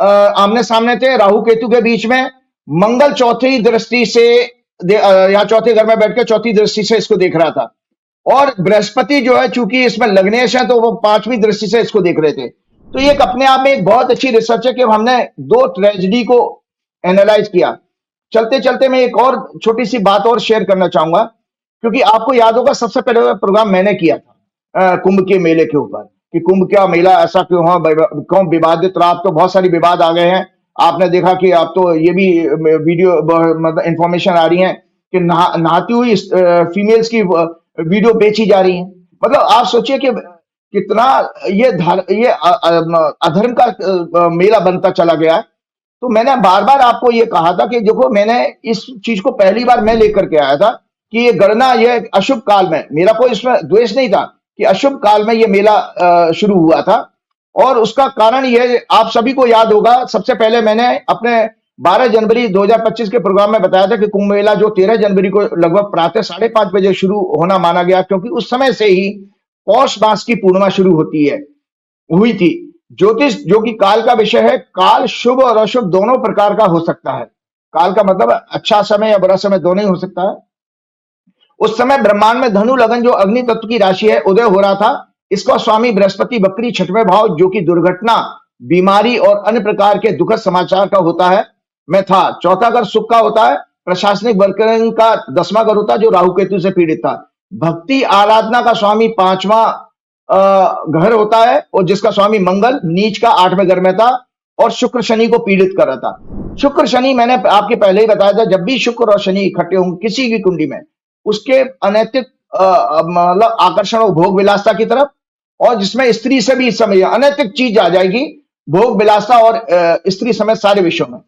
आमने सामने थे, राहु केतु के बीच में। मंगल चौथी दृष्टि से या चौथे घर में बैठ के चौथी दृष्टि से इसको देख रहा था, और बृहस्पति जो है चूंकि इसमें लग्नेश है, तो वो 5वीं दृष्टि से इसको देख रहे थे। तो ये एक अपने आप में एक बहुत अच्छी रिसर्च है कि हमने 2 ट्रेजेडी को एनालाइज किया। चलते चलते मैं एक और छोटी सी बात और शेयर करना चाहूंगा, क्योंकि आपको याद होगा सबसे पहले प्रोग्राम मैंने किया था कुंभ के मेले के ऊपर, कि कुंभ का मेला ऐसा क्यों है, क्यों विवादित रहा। अब तो बहुत सारी विवाद आ गए हैं। आपने देखा कि अब तो ये भी वीडियो मतलब इंफॉर्मेशन आ रही है कि नहाती हुई फीमेल्स की वीडियो बेची जा रही है। मतलब आप सोचिए कि कितना ये अधर्म का मेला बनता चला गया। तो मैंने बार बार आपको ये कहा था कि देखो, मैंने इस चीज को पहली बार मैं लेकर के आया था कि ये गणना, ये अशुभ काल में, मेरा कोई इसमें द्वेष नहीं था, कि अशुभ काल में ये मेला शुरू हुआ था। और उसका कारण ये आप सभी को याद होगा, सबसे पहले मैंने अपने 12 जनवरी 2025 के प्रोग्राम में बताया था कि कुंभ मेला जो 13 जनवरी को लगभग प्रातः 5:30 बजे शुरू होना माना गया, क्योंकि उस समय से ही पौष मास की पूर्णिमा शुरू हुई थी। ज्योतिष जो कि काल का विषय है, काल शुभ और अशुभ दोनों प्रकार का हो सकता है। काल का मतलब अच्छा समय या बुरा समय दोनों ही हो सकता है। उस समय ब्रह्मांड में धनु लगन जो अग्नि तत्व की राशि है उदय हो रहा था। इसका स्वामी बृहस्पति वक्री 6वें भाव जो कि दुर्घटना, बीमारी और अन्य प्रकार के दुखद समाचार का होता है में था। चौथा घर सुख का होता है। प्रशासनिक वर्करिंग का 10वां घर होता है जो राहु केतु से पीड़ित था। भक्ति आराधना का स्वामी 5वां घर होता है और जिसका स्वामी मंगल नीच का 8वें घर में था और शुक्र शनि को पीड़ित कर रहा था। शुक्र शनि मैंने आपके पहले ही बताया था, जब भी शुक्र और शनि इकट्ठे होंगे किसी की कुंडली में, उसके अनैतिक मतलब आकर्षण और भोग विलासता की तरफ, और जिसमें स्त्री से भी इस समय अनैतिक चीज आ जाएगी, भोग विलासता और स्त्री समेत सारे विषयों में।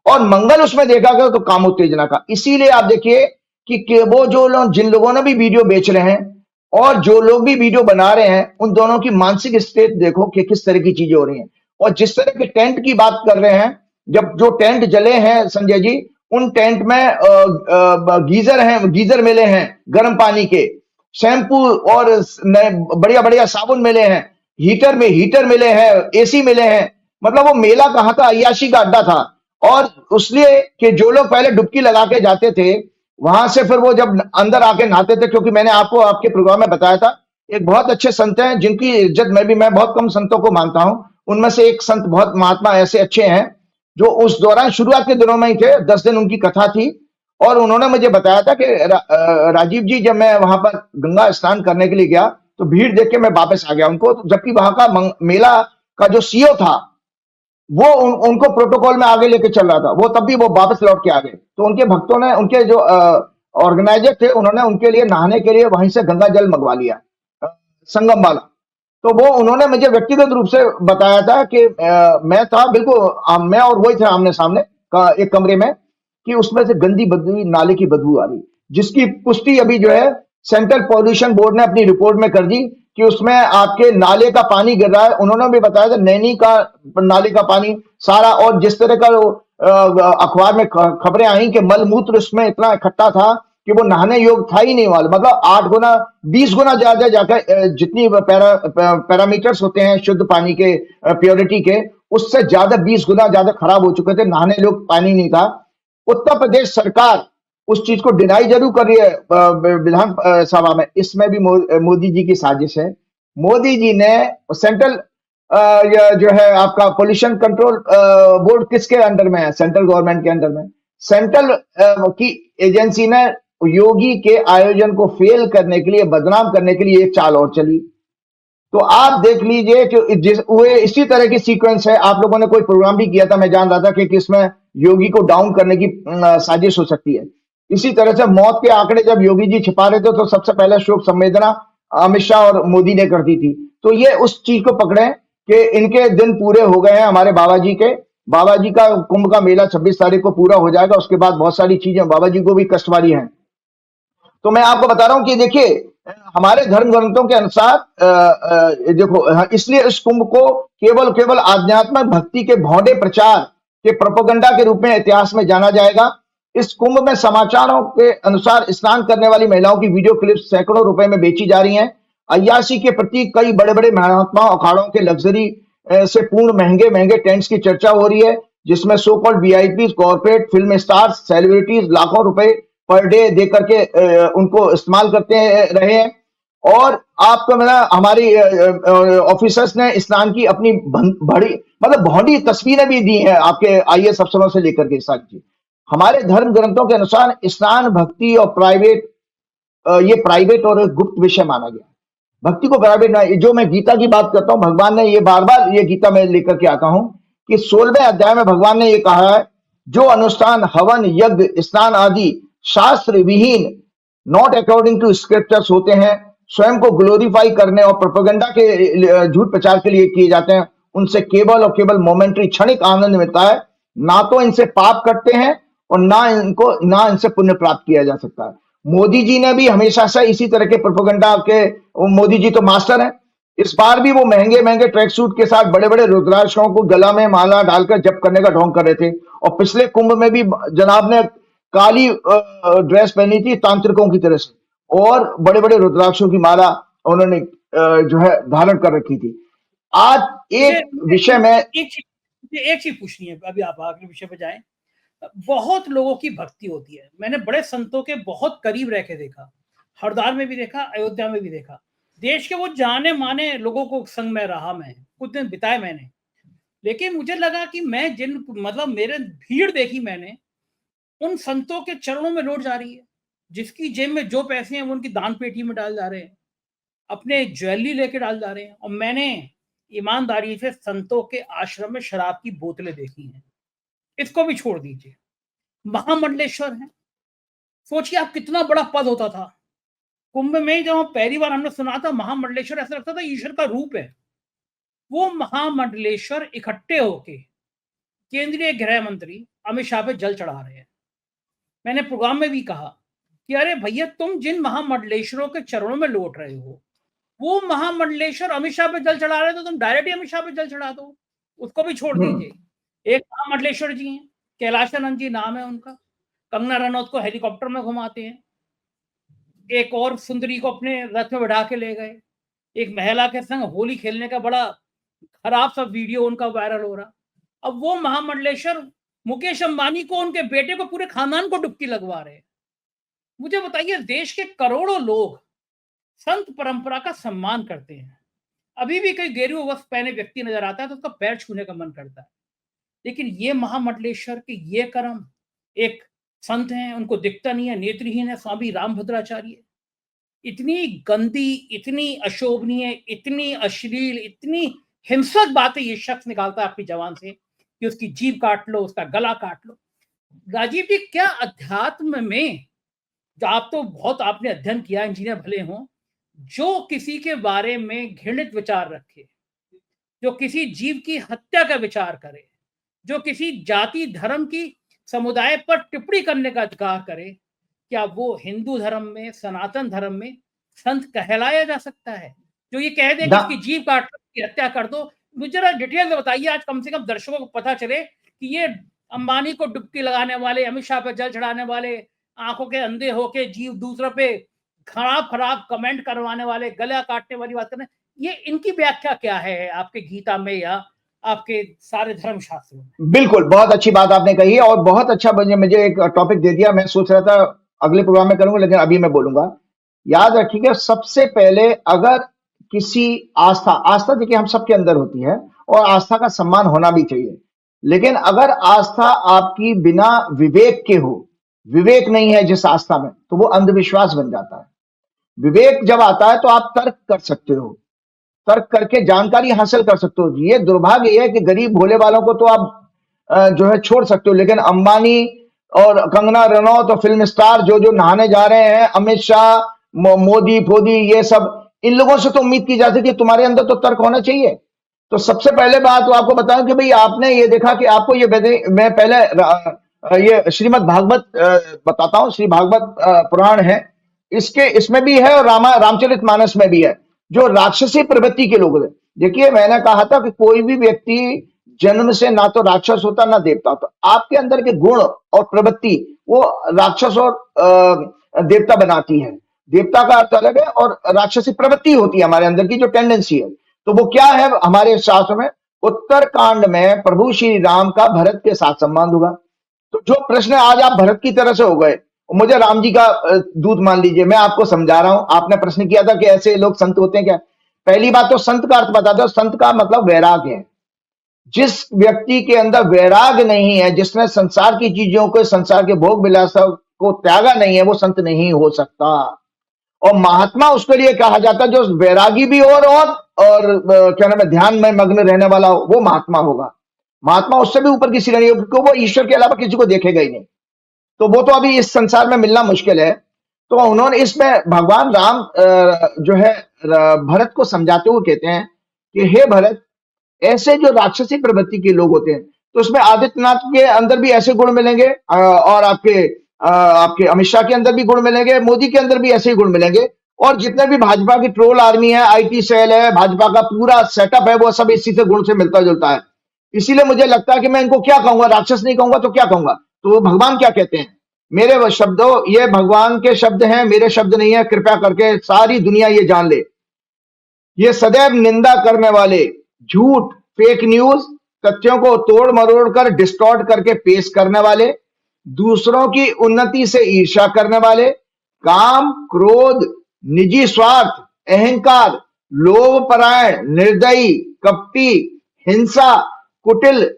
और मंगल उसमें देखा गया तो काम उत्तेजना का। इसीलिए आप देखिए कि वो जो लोग, जिन लोगों ने भी वीडियो बेच रहे हैं और जो लोग भी वीडियो बना रहे हैं, उन दोनों की मानसिक स्थिति देखो कि किस तरह की चीजें हो रही हैं। और जिस तरह के टेंट की बात कर रहे हैं, जब जो टेंट जले हैं संजय जी, उन टेंट में गीजर मिले हैं गर्म पानी के, शैम्पू और बढ़िया बढ़िया साबुन मिले हैं, हीटर मिले हैं, एसी मिले हैं। मतलब वो मेला कहाँ था, अय्याशी का अड्डा था। और उसलिए कि जो लोग पहले डुबकी लगा के जाते थे, वहां से फिर वो जब अंदर आके नहाते थे, क्योंकि मैंने आपको आपके प्रोग्राम में बताया था, एक बहुत अच्छे संत हैं जिनकी इज्जत मैं बहुत कम संतों को मानता हूं, उनमें से एक संत बहुत महात्मा ऐसे अच्छे हैं जो उस दौरान शुरुआत के दिनों में ही थे, 10 दिन उनकी कथा थी। और उन्होंने मुझे बताया था कि राजीव जी, जब मैं वहां पर गंगा स्नान करने के लिए गया तो भीड़ देख के मैं वापस आ गया उनको, जबकि वहां का मेला का जो सीईओ था वो उनको प्रोटोकॉल में आगे लेके चल रहा था, वो तब भी वो वापस लौट के आ गए। तो उनके भक्तों ने, उनके जो ऑर्गेनाइजर थे, उन्होंने उनके लिए नहाने के लिए वहीं से गंगा जल मंगवा लिया, संगम वाला। तो वो उन्होंने मुझे व्यक्तिगत रूप से बताया था कि मैं था बिल्कुल, मैं और वही थे आमने सामने एक कमरे में, कि उसमें से गंदी बदबू, नाले की बदबू आ रही, जिसकी पुष्टि अभी जो है सेंट्रल पॉल्यूशन बोर्ड ने अपनी रिपोर्ट में कर दी कि उसमें आपके नाले का पानी गिर रहा है। उन्होंने भी बताया था नैनी का नाले का पानी सारा, और जिस तरह का अखबार में खबरें आई कि मलमूत्र उसमें इतना इकट्ठा था कि वो नहाने योग्य था ही नहीं वाला। मतलब 8 गुना 20 गुना ज्यादा जाकर जितनी पैरामीटर्स होते हैं शुद्ध पानी के, प्योरिटी के, उससे ज्यादा 20 गुना ज्यादा खराब हो चुके थे, नहाने योग्य पानी नहीं था। उत्तर प्रदेश सरकार उस चीज को डिनाई जरूर कर रही है विधान सभा में। इसमें भी मोदी जी की साजिश है। मोदी जी ने सेंट्रल जो है आपका पोल्यूशन कंट्रोल बोर्ड किसके अंडर में है, सेंट्रल गवर्नमेंट के अंडर में। सेंट्रल की एजेंसी ने योगी के आयोजन को फेल करने के लिए, बदनाम करने के लिए एक चाल और चली। तो आप देख लीजिए कि इसी तरह की सीक्वेंस है। आप लोगों ने कोई प्रोग्राम भी किया था, मैं जान रहा था कि इसमें योगी को डाउन करने की साजिश हो सकती है। इसी तरह से मौत के आंकड़े जब योगी जी छिपा रहे थे तो सबसे पहले शोक संवेदना अमित शाह और मोदी ने कर दी थी। तो ये उस चीज को पकड़े कि इनके दिन पूरे हो गए हैं हमारे बाबा जी के। बाबा जी का कुंभ का मेला 26 तारीख को पूरा हो जाएगा। उसके बाद बहुत सारी चीजें बाबा जी को भी कष्ट वाली हैं। तो मैं आपको बता रहा हूं कि देखिए, हमारे धर्म ग्रंथों के अनुसार देखो, इसलिए इस कुंभ को केवल आध्यात्मिक भक्ति के भौंडे प्रचार के प्रोपेगेंडा के रूप में इतिहास में जाना जाएगा। इस कुंभ में समाचारों के अनुसार स्नान करने वाली महिलाओं की वीडियो क्लिप सैकड़ों रुपए में बेची जा रही हैं। अय्याशी के प्रति कई बड़े बड़े महात्मा अखाड़ों के लग्जरी से पूर्ण महंगे टेंट्स की चर्चा हो रही है, जिसमें so called VIP, corporate, film stars, celebrities लाखों रुपए पर डे दे करके उनको इस्तेमाल करते रहे हैं। और आपको हमारी ऑफिसर्स ने स्नान की अपनी बड़ी मतलब भौंडी तस्वीरें भी दी हैं, आपके आईएएस अफसरों से लेकर के साथ की। हमारे धर्म ग्रंथों के अनुसार स्नान भक्ति और ये प्राइवेट और गुप्त विषय माना गया। भक्ति को प्राइवेट ना, जो मैं गीता की बात करता हूं, भगवान ने ये बार ये गीता में लेकर के आता हूं कि 16वें अध्याय में भगवान ने ये कहा है, जो अनुष्ठान हवन यज्ञ स्नान आदि शास्त्र विहीन, नॉट अकॉर्डिंग टू स्क्रिप्चर्स होते हैं, स्वयं को ग्लोरीफाई करने और प्रोपेगेंडा के झूठ प्रचार के लिए किए जाते हैं, उनसे केवल और केवल मोमेंटरी क्षणिक आनंद मिलता है। ना तो इनसे पाप करते हैं और ना इनसे पुण्य प्राप्त किया जा सकता है। मोदी जी ने भी हमेशा से इसी तरह के प्रोपेगेंडा के, मोदी जी तो मास्टर हैं इस बार भी वो महंगे महंगे ट्रैक सूट के साथ बड़े बड़े रुद्राक्षों को गला में माला डालकर जप करने का ढोंग कर रहे थे। और पिछले कुंभ में भी जनाब ने काली ड्रेस पहनी थी तांत्रिकों की तरह से, और बड़े बड़े रुद्राक्षों की माला उन्होंने जो है धारण कर रखी थी। आज एक विषय में एक चीज पूछनी है, अभी आप अगले विषय पे जाएं। बहुत लोगों की भक्ति होती है, मैंने बड़े संतों के बहुत करीब रह के देखा, हरिद्वार में भी देखा, अयोध्या में भी देखा। देश के वो जाने माने लोगों को संग में रहा, मैं कुछ दिन बिताए मैंने, लेकिन मुझे लगा कि मैं जिन मतलब मेरे भीड़ देखी मैंने, उन संतों के चरणों में लौट जा रही है। जिसकी जेब में जो पैसे हैं वो उनकी दान पेटी में डाल जा रहे हैं, अपने ज्वेलरी लेके डाल जा रहे हैं। और मैंने ईमानदारी से संतों के आश्रम में शराब की बोतलें देखी हैं। इसको भी छोड़ दीजिए, महामंडलेश्वर है, सोचिए आप कितना बड़ा पद होता था। कुंभ में जब पहली बार हमने सुना था महामंडलेश्वर, ऐसा लगता था ईश्वर का रूप है। वो महामंडलेश्वर इकट्ठे होके केंद्रीय गृह मंत्री अमित शाह पे जल चढ़ा रहे हैं। मैंने प्रोग्राम में भी कहा कि अरे भैया, तुम जिन महामंडलेश्वरों के चरणों में लौट रहे हो, वो महामंडलेश्वर अमित शाह पे जल चढ़ा रहे, तो तुम डायरेक्ट ही अमित शाह पे जल चढ़ा दो, उसको भी छोड़ दीजिए। एक महामंडलेश्वर जी हैं, कैलाशानंद जी नाम है उनका, कंगना रनौत को हेलीकॉप्टर में घुमाते हैं, एक और सुंदरी को अपने रथ में बढ़ा के ले गए, एक महिला के संग होली खेलने का बड़ा खराब सा वीडियो उनका वायरल हो रहा। अब वो महामंडलेश्वर मुकेश अंबानी को, उनके बेटे को, पूरे खानदान को डुबकी लगवा रहे हैं। मुझे बताइए, देश के करोड़ों लोग संत परंपरा का सम्मान करते हैं। अभी भी कोई गेरुआ वस्त्र पहने व्यक्ति नजर आता है तो उसका पैर छूने का मन करता है, लेकिन ये महामंडलेश्वर के ये कर्म, एक संत हैं, उनको दिखता नहीं है, नेत्रहीन है, स्वामी रामभद्राचार्य। इतनी गंदी, इतनी अशोभनीय, इतनी अश्लील, इतनी हिंसक बातें ये शख्स निकालता है अपनी जबान से कि उसकी जीभ काट लो, उसका गला काट लो। राजीव जी, क्या अध्यात्म में, जो आप तो बहुत आपने अध्ययन किया, इंजीनियर भले हों, जो किसी के बारे में घृणित विचार रखे, जो किसी जीव की हत्या का विचार करे, जो किसी जाति धर्म की समुदाय पर टिप्पणी करने का अधिकार करे, क्या वो हिंदू धर्म में, सनातन धर्म में संत कहलाया जा सकता है? जो ये कह दे कि इसकी जीभ काट लो, इसकी हत्या कर दो। मुझे जरा डिटेल में बताइए, आज कम से कम दर्शकों को पता चले कि ये अंबानी को डुबकी लगाने वाले, अमित शाह पर जल चढ़ाने वाले, आंखों के अंधे होके जीव दूसरों पे खराब खराब कमेंट करवाने वाले, गला काटने वाली बात करने, ये इनकी व्याख्या क्या है आपके गीता में या आपके सारे धर्म शास्त्रों में? बिल्कुल, बहुत अच्छी बात आपने कही है, और बहुत अच्छा मुझे एक टॉपिक दे दिया। मैं सोच रहा था अगले प्रोग्राम में करूंगा, लेकिन अभी मैं बोलूंगा। याद रखिएगा, सबसे पहले अगर किसी आस्था देखिए हम सबके अंदर होती है, और आस्था का सम्मान होना भी चाहिए, लेकिन अगर आस्था आपकी बिना विवेक के हो, विवेक नहीं है जिस आस्था में, तो वो अंधविश्वास बन जाता है। विवेक जब आता है तो आप तर्क कर सकते हो, तर्क करके जानकारी हासिल कर सकते हो। ये दुर्भाग्य है कि गरीब भोले वालों को तो आप जो है छोड़ सकते हो, लेकिन अंबानी और कंगना रनौत और फिल्म स्टार जो नहाने जा रहे हैं, अमित शाह, मोदी फोदी, ये सब, इन लोगों से तो उम्मीद की जाती थी तुम्हारे अंदर तो तर्क होना चाहिए। तो सबसे पहले बात तो आपको बताऊं कि भाई आपने ये देखा कि आपको ये मैं पहले ये श्रीमद् भागवत बताता हूं, श्री भागवत पुराण है, इसमें भी है और रामचरितमानस में भी है, जो राक्षसी प्रवृत्ति के लोग हैं। देखिए, मैंने कहा था कि कोई भी व्यक्ति जन्म से ना तो राक्षस होता ना देवता होता, आपके अंदर के गुण और प्रवृत्ति वो राक्षस और देवता बनाती है। देवता का अर्थ अलग है और राक्षसी प्रवृत्ति होती है हमारे अंदर की जो टेंडेंसी है। तो वो क्या है हमारे शास्त्र में? उत्तरकांड में प्रभु श्री राम का भरत के साथ संबंध हुआ। तो जो प्रश्न आज आप भरत की तरह से हो गए, मुझे राम जी का दूत मान लीजिए, मैं आपको समझा रहा हूं। आपने प्रश्न किया था कि ऐसे लोग संत होते हैं क्या? पहली बात तो संत का अर्थ बता दो। संत का मतलब वैराग्य है। जिस व्यक्ति के अंदर वैराग्य नहीं है, जिसने संसार की चीजों को, संसार के भोग विलासों को त्यागा नहीं है, वो संत नहीं हो सकता। और महात्मा उसके लिए कहा जाता है जो वैरागी भी हो और क्या नाम है, ध्यान में मग्न रहने वाला हो, वो महात्मा होगा। महात्मा उससे भी ऊपर की श्रेणी हो, क्योंकि वो ईश्वर के अलावा किसी को देखेगा ही नहीं। तो वो तो अभी इस संसार में मिलना मुश्किल है। तो उन्होंने इसमें भगवान राम जो है भरत को समझाते हुए कहते हैं कि हे भरत, ऐसे जो राक्षसी प्रवृत्ति के लोग होते हैं, तो उसमें आदित्यनाथ के अंदर भी ऐसे गुण मिलेंगे, और आपके अमित शाह के अंदर भी गुण मिलेंगे, मोदी के अंदर भी ऐसे ही गुण मिलेंगे। और जितने भी भाजपा की ट्रोल आर्मी है, आईटी सेल है, भाजपा का पूरा सेटअप है, वो सब इसी से गुण से मिलता जुलता है। इसीलिए मुझे लगता है कि मैं इनको क्या कहूंगा, राक्षस नहीं कहूंगा तो क्या कहूंगा। तो वो भगवान क्या कहते हैं, मेरे वो शब्दों, ये भगवान के शब्द हैं, मेरे शब्द नहीं है, कृपया करके सारी दुनिया ये जान ले। ये सदैव निंदा करने वाले, झूठ, फेक न्यूज, तथ्यों को तोड़ मरोड़ कर डिस्टॉर्ट करके पेश करने वाले, दूसरों की उन्नति से ईर्ष्या करने वाले, काम, क्रोध, निजी स्वार्थ, अहंकार, लोभ परायण, निर्दयी, कपटी, हिंसा, कुटिल,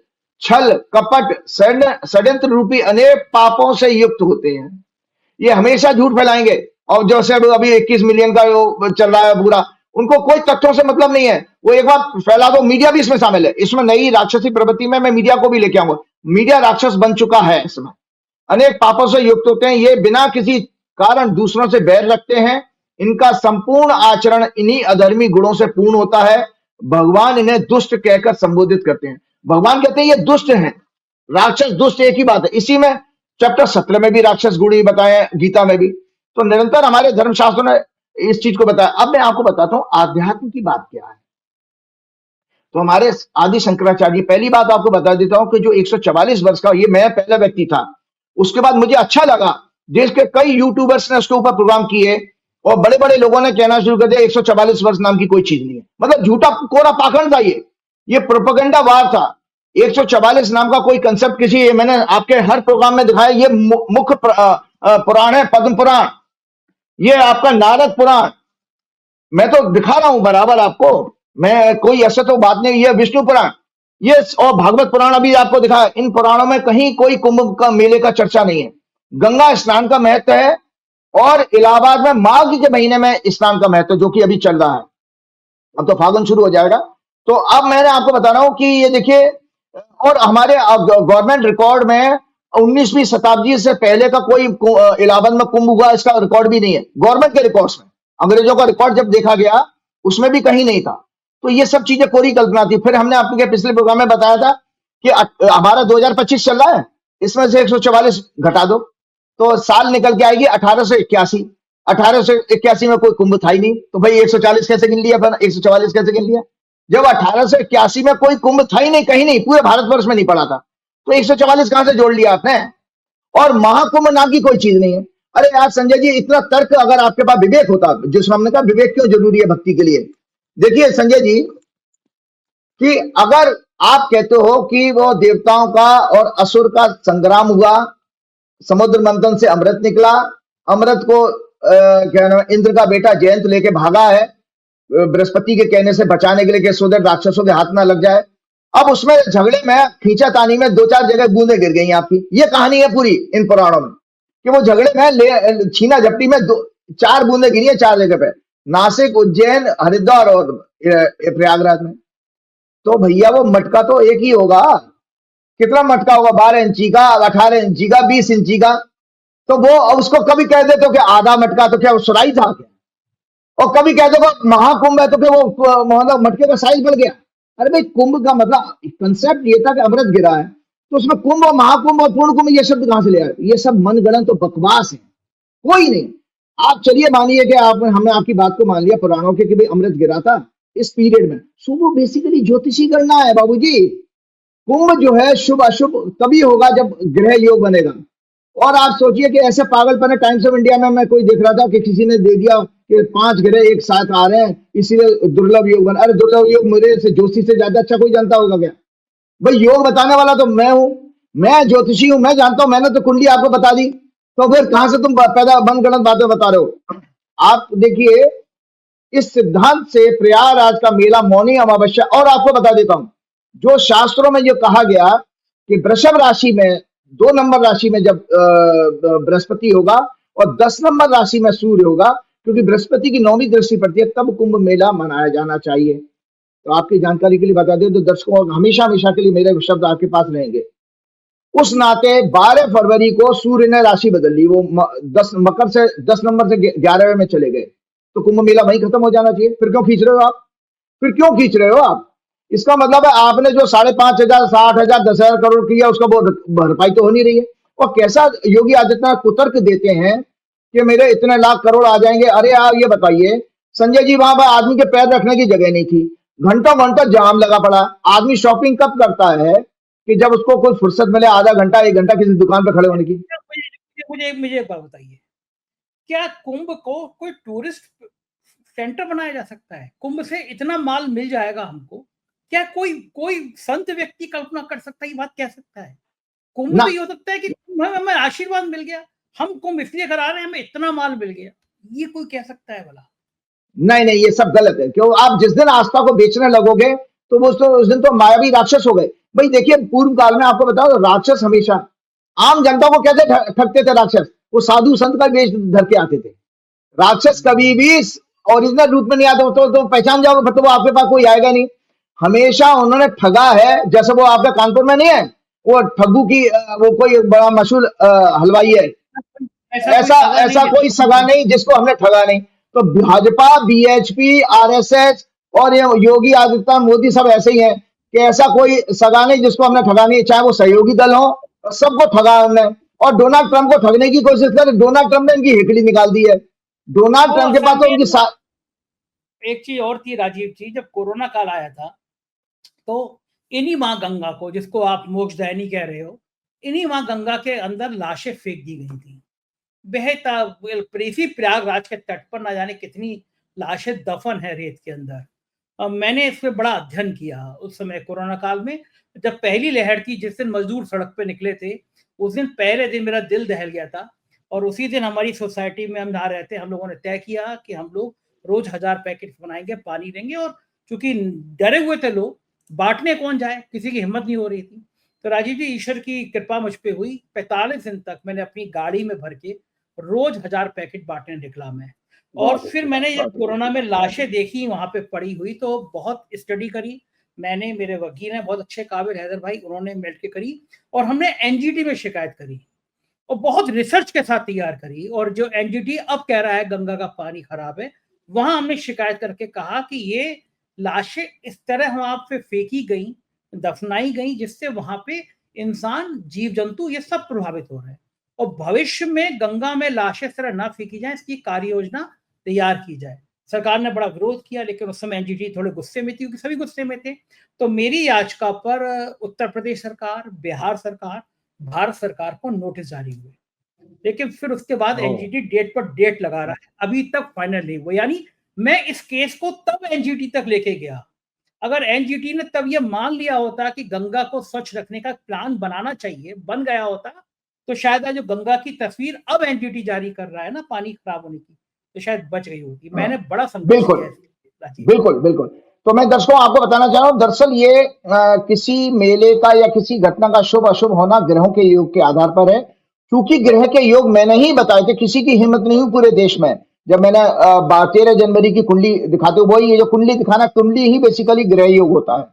छल, कपट, षड्यंत्र रूपी अनेक पापों से युक्त होते हैं। ये हमेशा झूठ फैलाएंगे। और जैसे अभी 21 मिलियन का वो चल रहा है पूरा, उनको कोई तथ्यों से मतलब नहीं है, वो एक बार फैला दो। मीडिया भी इसमें शामिल है। इसमें नई राक्षसी प्रवृत्ति में मैं मीडिया को भी लेके आऊंगा। मीडिया राक्षस बन चुका है इसमें, अनेक पापों से युक्त होते हैं। ये बिना किसी कारण दूसरों से बैर रखते हैं। इनका संपूर्ण आचरण इन्हीं अधर्मी गुणों से पूर्ण होता है। भगवान इन्हें दुष्ट कहकर संबोधित करते हैं। भगवान कहते हैं ये दुष्ट हैं। राक्षस दुष्ट एक ही बात है। इसी में चैप्टर 17 में भी राक्षस गुण ही बताए हैं, गीता में भी। तो निरंतर हमारे धर्मशास्त्रों ने इस चीज को बताया। अब मैं आपको बताता हूं आध्यात्म की बात क्या है। तो हमारे आदि शंकराचार्य, पहली बात आपको बता देता हूं कि जो 144 वर्ष का, ये मैं पहला व्यक्ति था। उसके बाद मुझे अच्छा लगा, देश के कई यूट्यूबर्स ने उसके ऊपर प्रोग्राम किए और बड़े बड़े लोगों ने कहना शुरू कर दिया 144 वर्ष नाम की कोई चीज नहीं है। मतलब झूठा कोरा पाखंड था ये प्रोपेगेंडा वार था। 144 नाम का कोई कंसेप्ट किसी, मैंने आपके हर प्रोग्राम में दिखाया। ये मुख्य पुराण है, पद्म पुराण, ये आपका नारद पुराण, मैं तो दिखा रहा हूं बराबर आपको, मैं कोई ऐसा तो बात नहीं। ये विष्णु पुराण, ये और भागवत पुराण अभी आपको दिखाया। इन पुराणों में कहीं कोई कुंभ का मेले का चर्चा नहीं है। गंगा स्नान का महत्व है और इलाहाबाद में माघ के महीने में स्नान का महत्व, जो कि अभी चल रहा है। अब तो फागुन शुरू हो जाएगा। तो अब मैंने आपको बता रहा हूं कि ये देखिए, और हमारे गवर्नमेंट रिकॉर्ड में 19वीं शताब्दी से पहले का कोई इलाहाबाद में कुंभ हुआ इसका रिकॉर्ड भी नहीं है गवर्नमेंट के रिकॉर्ड्स में। अंग्रेजों का रिकॉर्ड जब देखा गया उसमें भी कहीं नहीं था। तो ये सब चीजें कोरी कल्पना थी। फिर हमने आपके पिछले प्रोग्राम में बताया था कि हमारा 2025 चल रहा है, इसमें से 144 घटा दो तो साल निकल के आएगी 1881। 1881 में कोई कुंभ था ही नहीं, तो भाई 140 कैसे गिन लिया, फिर 144 कैसे गिन लिया? जब 1881 में कोई कुंभ था ही नहीं, कहीं नहीं, पूरे भारतवर्ष में नहीं पड़ा था, तो 144 कहां से जोड़ लिया आपने? और महाकुंभ नाम की कोई चीज नहीं है। अरे यार संजय जी, इतना तर्क अगर आपके पास विवेक होता, जिसमें हमने कहा विवेक क्यों जरूरी है भक्ति के लिए। देखिए संजय जी, कि अगर आप कहते हो कि वो देवताओं का और असुर का संग्राम हुआ, समुद्र मंथन से अमृत निकला, अमृत को क्या नाम, इंद्र का बेटा जयंत लेके भागा है बृहस्पति के कहने से बचाने के लिए कि सोदर राक्षसों के हाथ ना लग जाए। अब उसमें झगड़े में, खींचातानी में 2-4 जगह बूंदे गिर गई आपकी। ये कहानी है पूरी इन पुराणों में कि वो झगड़े में छीना झपटी में 4 बूंदे गिरी है 4 जगह पे, नासिक, उज्जैन, हरिद्वार और प्रयागराज में। तो भैया वो मटका तो एक ही होगा। कितना मटका होगा? 12 इंची का, 18 इंची का, 20 इंची का। तो वो उसको कभी कह दे तो क्या आधा मटका, तो क्या वो सुराई था क्या? और कभी कह दो महाकुंभ है तो क्या वो मतलब मटके का साइज बढ़ गया? अरे भाई, कुंभ का मतलब कंसेप्ट ये था कि अमृत गिरा है, तो उसमें कुंभ और महाकुंभ और पूर्ण कुंभ ये शब्द कहां से ले आए? ये सब मनगढ़ंत तो बकवास है, कोई नहीं। आप चलिए मानिए कि हमने आपकी बात को मान लिया पुराणों के कि भाई अमृत गिरा था इस पीरियड में, सो वो बेसिकली ज्योतिषी गणना है बाबूजी। कुंभ जो है शुभ अशुभ तभी होगा जब ग्रह योग बनेगा। और आप सोचिए कि ऐसे पागलपन है, टाइम्स ऑफ इंडिया में मैं कोई देख रहा था कि किसी ने दे दिया कि 5 ग्रह एक साथ आ रहे हैं, इसीलिए दुर्लभ योग बना। अरे दुर्लभ योग मेरे से ज्योतिषी से ज्यादा अच्छा कोई जानता होगा क्या? भाई योग बताने वाला तो मैं हूं, मैं ज्योतिषी हूं, मैं जानता हूं, मैंने तो कुंडली आपको बता दी। तो फिर कहां से तुम पैदा मनगढ़ंत बातें बता रहे हो? आप देखिए, इस सिद्धांत से प्रयागराज का मेला मौनी अमावस्या, और आपको बता देता हूं जो शास्त्रों में ये कहा गया कि वृषभ राशि में 2 नंबर राशि में जब बृहस्पति होगा और 10 नंबर राशि में सूर्य होगा, क्योंकि बृहस्पति की 9वीं दृष्टि पड़ती है, तब कुंभ मेला मनाया जाना चाहिए। तो आपकी जानकारी के लिए बता दें तो दर्शकों, हमेशा हमेशा के लिए मेरे शब्द आपके पास रहेंगे। उस नाते 12 फरवरी को सूर्य ने राशि बदल ली, वो 10 मकर से 10 नंबर से 11वें में चले गए, तो कुंभ मेला वहीं खत्म हो जाना चाहिए। फिर क्यों खींच रहे हो आप? फिर क्यों खींच रहे हो आप? इसका मतलब है आपने जो 5,500, 60,000, 10,000 करोड़ किया, उसका वो भरपाई तो हो नहीं रही है। और कैसा योगी आदित्यनाथ कुतर्क देते हैं कि मेरे इतने लाख करोड़ आ जाएंगे। अरे आप ये बताइए संजय जी, वहां पर आदमी के पैर रखने की जगह नहीं थी, घंटों घंटों जाम लगा पड़ा। आदमी शॉपिंग कब करता है कि जब उसको कोई फुर्सत मिले, आधा घंटा 1 घंटा किसी दुकान पर खड़े होने की। मुझे मुझे मुझे एक बात बताइए, क्या कुंभ को कोई टूरिस्ट सेंटर बनाया जा सकता है? कुंभ से इतना माल मिल जाएगा हमको, क्या कोई कोई संत व्यक्ति कल्पना कर सकता है, ये बात कह सकता है? कुंभ ना तो ये हो सकता है कि कुंभ में हमें आशीर्वाद मिल गया, हम कुंभ इसलिए करा रहे हैं, हमें इतना माल मिल गया, ये कोई कह सकता है भला? नहीं नहीं, ये सब गलत है। क्यों आप जिस दिन आस्था को बेचने लगोगे तो वो तो उस दिन तो मायावी राक्षस हो गए। भाई देखिए, पूर्व काल में आपको बताओ, राक्षस हमेशा आम जनता को कैसे ठगते थे। राक्षस वो साधु संत का वेश धर के आते थे। राक्षस कभी भी ओरिजिनल रूप में नहीं आते। तो पहचान जाओगे, तो वो आपके पास कोई आएगा नहीं। हमेशा उन्होंने ठगा है। जैसे वो आपका कानपुर में नहीं है, वो ठग्गू की वो कोई बड़ा मशहूर हलवाई है। ऐसा कोई ऐसा सगा नहीं ऐसा कोई सगा नहीं जिसको हमने ठगा नहीं। तो भाजपा, बीएचपी, आरएसएस और ये योगी आदित्यनाथ, मोदी सब ऐसे ही हैं कि ऐसा कोई सगा नहीं जिसको हमने ठगा नहीं। चाहे वो सहयोगी दल हो, सबको ठगा हमने। और डोनाल्ड ट्रंप को ठगने की कोशिश करे, डोनाल्ड ट्रंप ने इनकी हिकड़ी निकाल दी है। डोनाल्ड और ट्रंप के असल पास तो में उनकी एक चीज और थी राजीव जी, जब कोरोना काल आया था तो इन्हीं माँ गंगा को, जिसको आप मोक्षदायिनी कह रहे हो, इन्हीं माँ गंगा के अंदर लाशें फेंक दी गई थी। बेहता इसी प्रयागराज के तट पर ना जाने कितनी लाशें दफन है रेत के अंदर। मैंने इस पे बड़ा अध्ययन किया उस समय कोरोना काल में, जब पहली लहर थी, जिस दिन मजदूर सड़क पे निकले थे, उस दिन पहले दिन मेरा दिल दहल गया था। और उसी दिन हमारी सोसाइटी में हम जहाँ रहते हैं, हम लोगों ने तय किया कि हम लोग रोज 1000 पैकेट बनाएंगे, पानी देंगे। और चूंकि डरे हुए थे लोग, बांटने कौन जाए, किसी की हिम्मत नहीं हो रही थी। तो राजीव जी, ईश्वर की कृपा मुझ पे हुई, 45 दिन तक मैंने अपनी गाड़ी में भर के रोज 1000 पैकेट बांटने निकला मैं। और बहुत फिर अच्छी बात, मैंने जब बहुत अच्छी कोरोना बात। में लाशें देखी वहां पे पड़ी हुई, तो बहुत स्टडी करी मैंने, मेरे वकील हैं बहुत अच्छे काबिल हैदर भाई, उन्होंने मिल के करी। और हमने एनजीटी में शिकायत करी और बहुत रिसर्च के साथ तैयार करी। और जो एनजीटी अब कह रहा है गंगा का पानी खराब है, वहां हमने शिकायत करके कहा कि ये लाशें इस तरह वहां पे फेंकी गई, दफनाई गई, जिससे वहां पे इंसान, जीव जंतु, ये सब प्रभावित हो रहे हैं। और भविष्य में गंगा में लाशें इस तरह ना फेंकी जाए, इसकी कार्य योजना तैयार की जाए। सरकार ने बड़ा विरोध किया, लेकिन उस समय एनजीटी थोड़े गुस्से में थी, क्योंकि सभी गुस्से में थे। तो मेरी याचिका पर उत्तर प्रदेश सरकार, बिहार सरकार, भारत सरकार को नोटिस जारी हुए। लेकिन फिर उसके बाद एनजीटी डेट पर डेट लगा रहा है, अभी तक फाइनल नहीं हुआ। यानी मैं इस केस को तब एनजीटी तक लेके गया, अगर एनजीटी ने तब ये मान लिया होता कि गंगा को स्वच्छ रखने का प्लान बनाना चाहिए, बन गया होता, तो शायद आज जो गंगा की तस्वीर अब एनजीटी जारी कर रहा है ना पानी खराब होने की, तो शायद बच गई होती। मैंने बड़ा संघर्ष बिल्कुल किया राजीव। बिल्कुल बिल्कुल। तो मैं दर्शकों आपको बताना चाह रहा हूँ, दरअसल ये किसी मेले का या किसी घटना का शुभ अशुभ होना ग्रहों के योग के आधार पर है। क्योंकि ग्रह के योग मैंने ही बताए थे, किसी की हिम्मत नहीं हुई पूरे देश में। जब मैंने 13 जनवरी की कुंडली दिखाते हुए, वही ये जो कुंडली दिखाना, कुंडली ही बेसिकली ग्रह योग होता है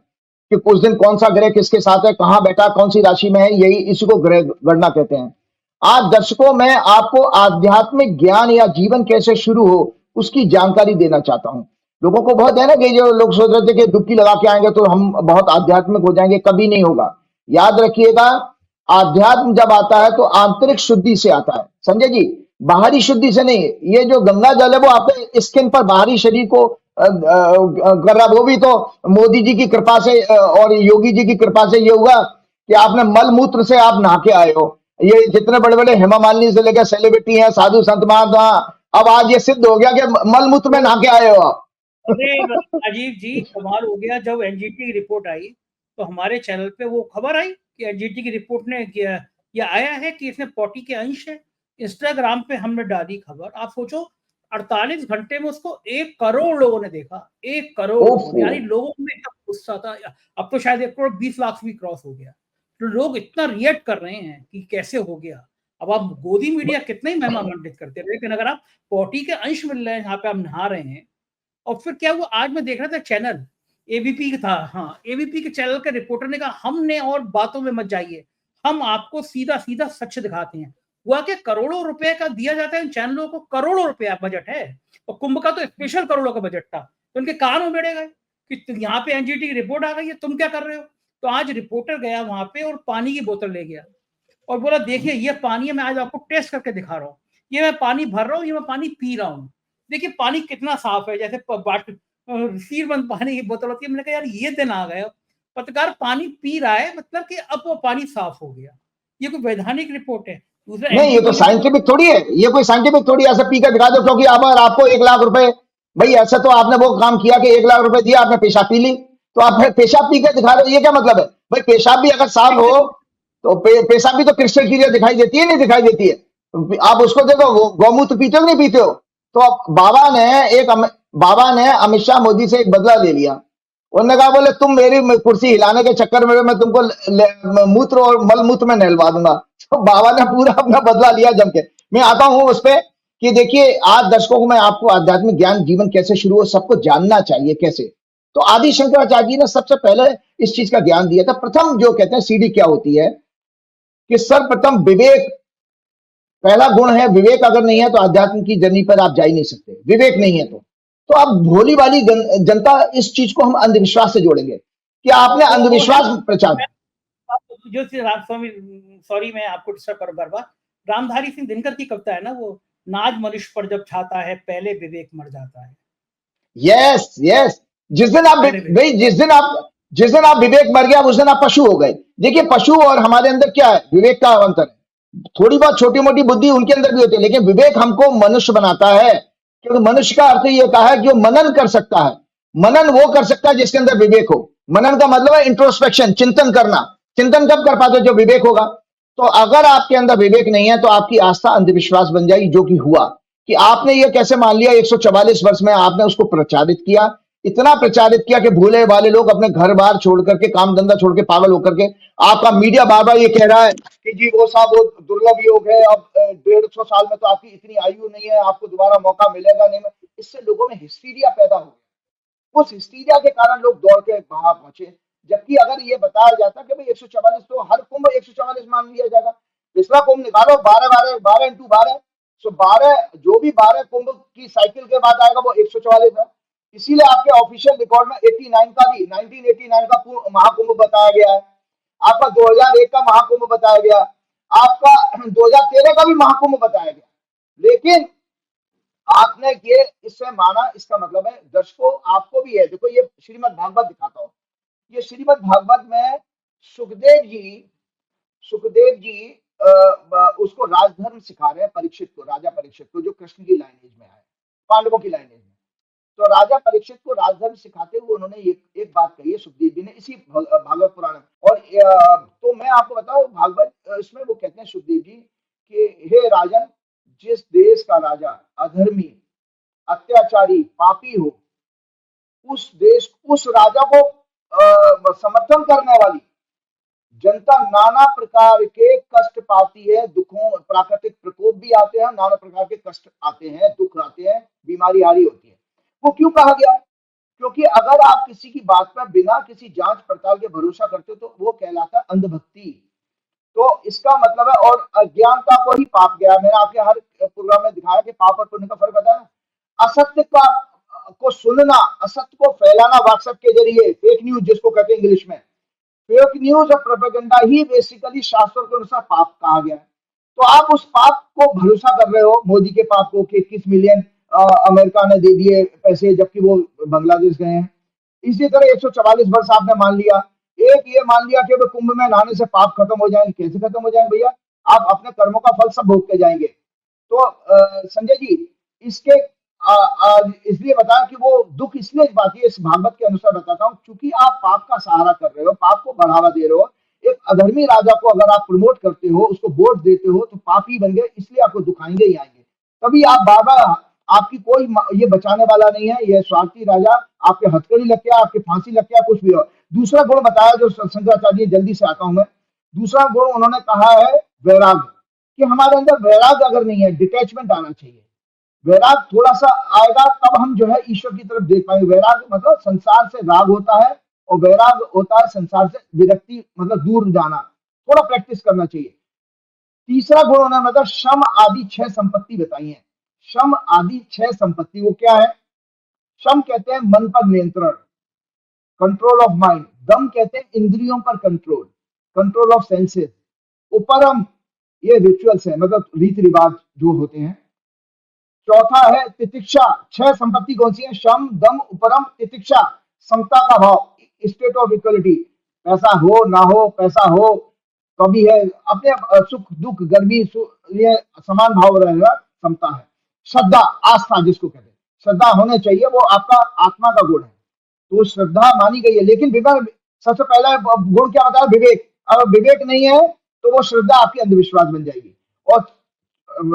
कि उस दिन कौन सा ग्रह किसके साथ है, कहाँ बैठा, कौन सी राशि में है, यही इसी को ग्रह गणना कहते हैं। आज दर्शकों मैं आपको आध्यात्मिक ज्ञान या जीवन कैसे शुरू हो उसकी जानकारी देना चाहता हूं। लोगों को बहुत है ना कि जो लोग सोच रहे थे कि डुबकी लगा के आएंगे तो हम बहुत आध्यात्मिक हो जाएंगे, कभी नहीं होगा। याद रखिएगा, आध्यात्म जब आता है तो आंतरिक शुद्धि से आता है संजय जी, बाहरी शुद्धि से नहीं। ये जो गंगा जल है वो आपके स्किन पर, बाहरी शरीर को कर रहा, वो भी तो मोदी जी की कृपा से और योगी जी की कृपा से ये हुआ कि आपने मल मूत्र से आप नहा के आए हो। ये जितने बड़े बड़े हेमा मालिनी से लेकर सेलिब्रिटी हैं, साधु संत महात्मा, अब आज ये सिद्ध हो गया कि मल मूत्र में नहा के आए हो आप। अरे राजीव जी, कमाल हो गया, जब एनजीटी की रिपोर्ट आई तो हमारे चैनल पे वो खबर आई कि एनजीटी की रिपोर्ट ने ये आया है कि इसमें पॉटी के अंश है। इंस्टाग्राम पे हमने डाली खबर, आप सोचो 48 घंटे में उसको 1 करोड़ लोगों ने देखा, 1 करोड़ लोगों ने, ओफो। यानी लोगों में इतना गुस्सा था। अब तो शायद 1 करोड़ 20 लाख भी क्रॉस हो गया, तो लोग इतना रिएक्ट कर रहे हैं कि कैसे हो गया। अब आप गोदी मीडिया कितना ही महिमा मंडित करते रहे, लेकिन अगर आप पॉटी के अंश मिल रहे हैं जहाँ पे आप नहा रहे हैं। और फिर क्या हुआ, आज मैं देख रहा था चैनल एबीपी का था, हाँ एबीपी के चैनल के रिपोर्टर ने कहा हमने और बातों में मत जाइए, हम आपको सीधा सीधा सच दिखाते हैं। हुआ कि करोड़ों रुपए का दिया जाता है इन चैनलों को, करोड़ों रुपया बजट है, और कुंभ का तो स्पेशल करोड़ों का बजट था। तो उनके कान उबेड़े गए कि यहाँ पे एनजीटी की रिपोर्ट आ गई है, तुम क्या कर रहे हो। तो आज रिपोर्टर गया वहां पे और पानी की बोतल ले गया और बोला देखिए ये पानी है, मैं आज आपको टेस्ट करके दिखा रहा हूँ, ये मैं पानी भर रहा हूँ, ये मैं पानी पी रहा हूँ। देखिए पानी कितना साफ है, जैसे सीलबंद पानी की बोतल होती है। मैंने कहा यार ये दिन आ गए, पत्रकार पानी पी रहा है, मतलब कि अब वो पानी साफ हो गया। ये कोई वैधानिक रिपोर्ट है। दूसरा नहीं, ये तो एनडीटी रिपोर्ट। साइंटिफिक थोड़ी है, ये कोई साइंटिफिक थोड़ी ऐसे पी कर दिखा दो, क्योंकि अगर आपको 1 लाख रुपए, भाई ऐसा तो आपने वो काम किया कि 1 लाख रुपए दिया, आपने पेशाब पी ली, तो आप पेशाब पी कर दिखा रहे हो, ये क्या मतलब है? भाई पेशाब भी अगर साफ हो तो पेशाब भी तो क्रिस्टल क्लियर दिखाई देती है, नहीं दिखाई देती है? आप उसको देखो, गौमूत्र पीते हो कि नहीं पीते हो? तो बाबा ने अमित शाह मोदी से एक बदला ले लिया। उन्होंने कहा बोले तुम मेरी कुर्सी हिलाने के चक्कर में मैं तुमको मूत्र और मल मूत्र में नहलवा दूंगा। तो बाबा ने पूरा अपना बदला लिया जम के। मैं आता हूं उस पे कि देखिए आज दर्शकों को मैं आपको आध्यात्मिक ज्ञान जीवन कैसे शुरू हो सबको जानना चाहिए कैसे। तो आदि शंकराचार्य जी ने सबसे पहले इस चीज का ज्ञान दिया था। प्रथम जो कहते हैं सीढ़ी क्या होती है कि सर्वप्रथम विवेक, पहला गुण है विवेक। अगर नहीं है तो आध्यात्म की जर्नी पर आप जा ही नहीं सकते, विवेक नहीं है तो अब भोली वाली जनता इस चीज को हम अंधविश्वास से जोड़ेंगे कि आपने वो है अंधविश्वास प्रचार। जो श्री राम स्वामी, सॉरी मैं आपको डिस्टर्ब करूं बार बार, रामधारी सिंह दिनकर की कविता है ना वो, नाज मनुष्य पर जब छाता है पहले विवेक मर जाता है। यस यस, जिस दिन आप पहले विवेक। भाई जिस दिन आप विवेक मर गया उस दिन आप पशु हो गए। देखिए पशु और हमारे अंदर क्या है, विवेक का अंतर है। थोड़ी बहुत छोटी मोटी बुद्धि उनके अंदर भी होती है, लेकिन विवेक हमको मनुष्य बनाता है। क्योंकि मनुष्य का अर्थ ये होता है कि जो मनन कर सकता है। मनन वो कर सकता है जिसके अंदर विवेक हो। मनन का मतलब है इंट्रोस्पेक्शन, चिंतन करना। चिंतन कब कर पाते हो? जो विवेक होगा। तो अगर आपके अंदर विवेक नहीं है तो आपकी आस्था अंधविश्वास बन जाएगी, जो कि हुआ कि आपने ये कैसे मान लिया 144 वर्ष में आपने उसको प्रचारित किया, इतना प्रचारित किया कि भूले वाले लोग अपने घर बार छोड़ करके, काम धंधा छोड़ के, पागल होकर के, आपका मीडिया बार बार ये कह रहा है कि जी वो साहब वो दुर्लभ योग है, अब 150 साल में तो आपकी इतनी आयु नहीं है, आपको दोबारा मौका मिलेगा नहीं। इससे लोगों में हिस्टीरिया पैदा हो गया। उस हिस्टीरिया के कारण लोग दौड़ के वहां पहुंचे। जबकि अगर ये बताया जाता कि भाई 144 तो हर कुंभ 144 मान लिया जाएगा। पिछला कुंभ निकालो 12 इंटू 12, सो 12 जो भी 12 कुंभ की साइकिल के बाद आएगा वो 144 है। इसीलिए आपके ऑफिशियल रिकॉर्ड में 89 का भी 1989 का महाकुंभ बताया गया है, आपका 2001 का महाकुंभ बताया गया, आपका 2013 का भी महाकुंभ बताया गया। लेकिन आपने ये इससे माना, इसका मतलब है दर्शकों आपको भी है। देखो ये श्रीमद् भागवत दिखाता हूं, ये श्रीमद् भागवत में सुखदेव जी उसको राजधर्म सिखा रहे हैं परीक्षित को, राजा परीक्षित को, जो कृष्ण की लाइनेज में है, पांडवों की लाइनेज में। तो राजा परीक्षित को राजधर्म सिखाते हुए उन्होंने एक बात कही है सुखदेव जी ने इसी भागवत पुराण में। और तो मैं आपको बताऊं भागवत इसमें वो कहते हैं सुखदेव जी कि हे राजन, जिस देश का राजा अधर्मी, अत्याचारी, पापी हो, उस राजा को समर्थन करने वाली जनता नाना प्रकार के कष्ट पाती है, दुखों, प्राकृतिक प्रकोप भी आते हैं, नाना प्रकार के कष्ट आते हैं, दुख आते हैं, बीमारी हारी होती है। वो क्यों कहा गया? क्योंकि अगर आप किसी की बात पर बिना किसी जांच पड़ताल के भरोसा करते हो तो वो कहलाता है अंधभक्ति। तो इसका मतलब है, और अज्ञानता को ही पाप गया। मैंने आपके हर प्रोग्राम में दिखाया कि पाप और पुण्य का फर्क बताया। असत्य का को सुनना, असत्य को फैलाना व्हाट्सएप के जरिए, फेक न्यूज जिसको कहते हैं इंग्लिश में, फेक न्यूज और प्रोपेगेंडा ही बेसिकली शास्त्रों के अनुसार पाप कहा गया है। तो आप उस पाप को भरोसा कर रहे हो, मोदी के पाप को कि 21 मिलियन अमेरिका ने दे दिए पैसे जबकि वो बांग्लादेश गए हैं। इसी तरह 144 वर्ष आपने मान लिया। एक ये मान लिया कि कुंभ में नहाने से पाप खत्म हो जाएंगे। कैसे खत्म हो जाएंगे भैया? आप अपने कर्मों का फल सब भोग के जाएंगे। तो संजय जी इसके इसलिए बताया कि वो दुख इसलिए इस बात, इस भागवत के अनुसार बताता हूँ क्योंकि आप पाप का सहारा कर रहे हो, पाप को बढ़ावा दे रहे हो। एक अधर्मी राजा को अगर आप प्रमोट करते हो, उसको वोट देते हो, तो पापी बन गए, इसलिए आपको दुखाएंगे ही आएंगे। तभी आप बाबा, आपकी कोई ये बचाने वाला नहीं है, ये स्वार्थी राजा आपके हथकड़ी लग गया, आपके फांसी लग गया, कुछ भी हो। दूसरा गुण बताया जो शंकराचार्य, जल्दी से आता हूं मैं। दूसरा गुण उन्होंने कहा है वैराग्य, कि हमारे अंदर वैराग्य अगर नहीं है, डिटैचमेंट आना चाहिए। वैराग थोड़ा सा आएगा तब हम जो है ईश्वर की तरफ देख पाएंगे। वैराग मतलब संसार से राग होता है, और वैराग होता है संसार से विरक्ति, मतलब दूर जाना। थोड़ा प्रैक्टिस करना चाहिए। तीसरा गुण उन्होंने मतलब शम आदि 6 संपत्ति बताई है। शम आदि 6 संपत्ति वो क्या है? शम कहते हैं मन पर नियंत्रण, कंट्रोल ऑफ माइंड। दम कहते हैं इंद्रियों पर कंट्रोल, कंट्रोल ऑफ सेंसेस। उपरम ये रिचुअल्स है, मतलब रीति रिवाज जो होते हैं। चौथा है तितिक्षा। 6 संपत्ति कौन सी है? शम, दम, उपरम, तितिक्षा। समता का भाव, स्टेट ऑफ इक्वलिटी। पैसा हो ना हो, पैसा हो तो भी है, अपने सुख दुख गर्मी ये समान भाव रहेगा, समता है। श्रद्धा, आस्था जिसको कहते हैं, श्रद्धा होने चाहिए, वो आपका आत्मा का गुण है, तो श्रद्धा मानी गई है। लेकिन विवेक, सबसे पहला गुण क्या बताया? विवेक। अगर विवेक नहीं है तो वो श्रद्धा आपकी अंधविश्वास बन जाएगी। और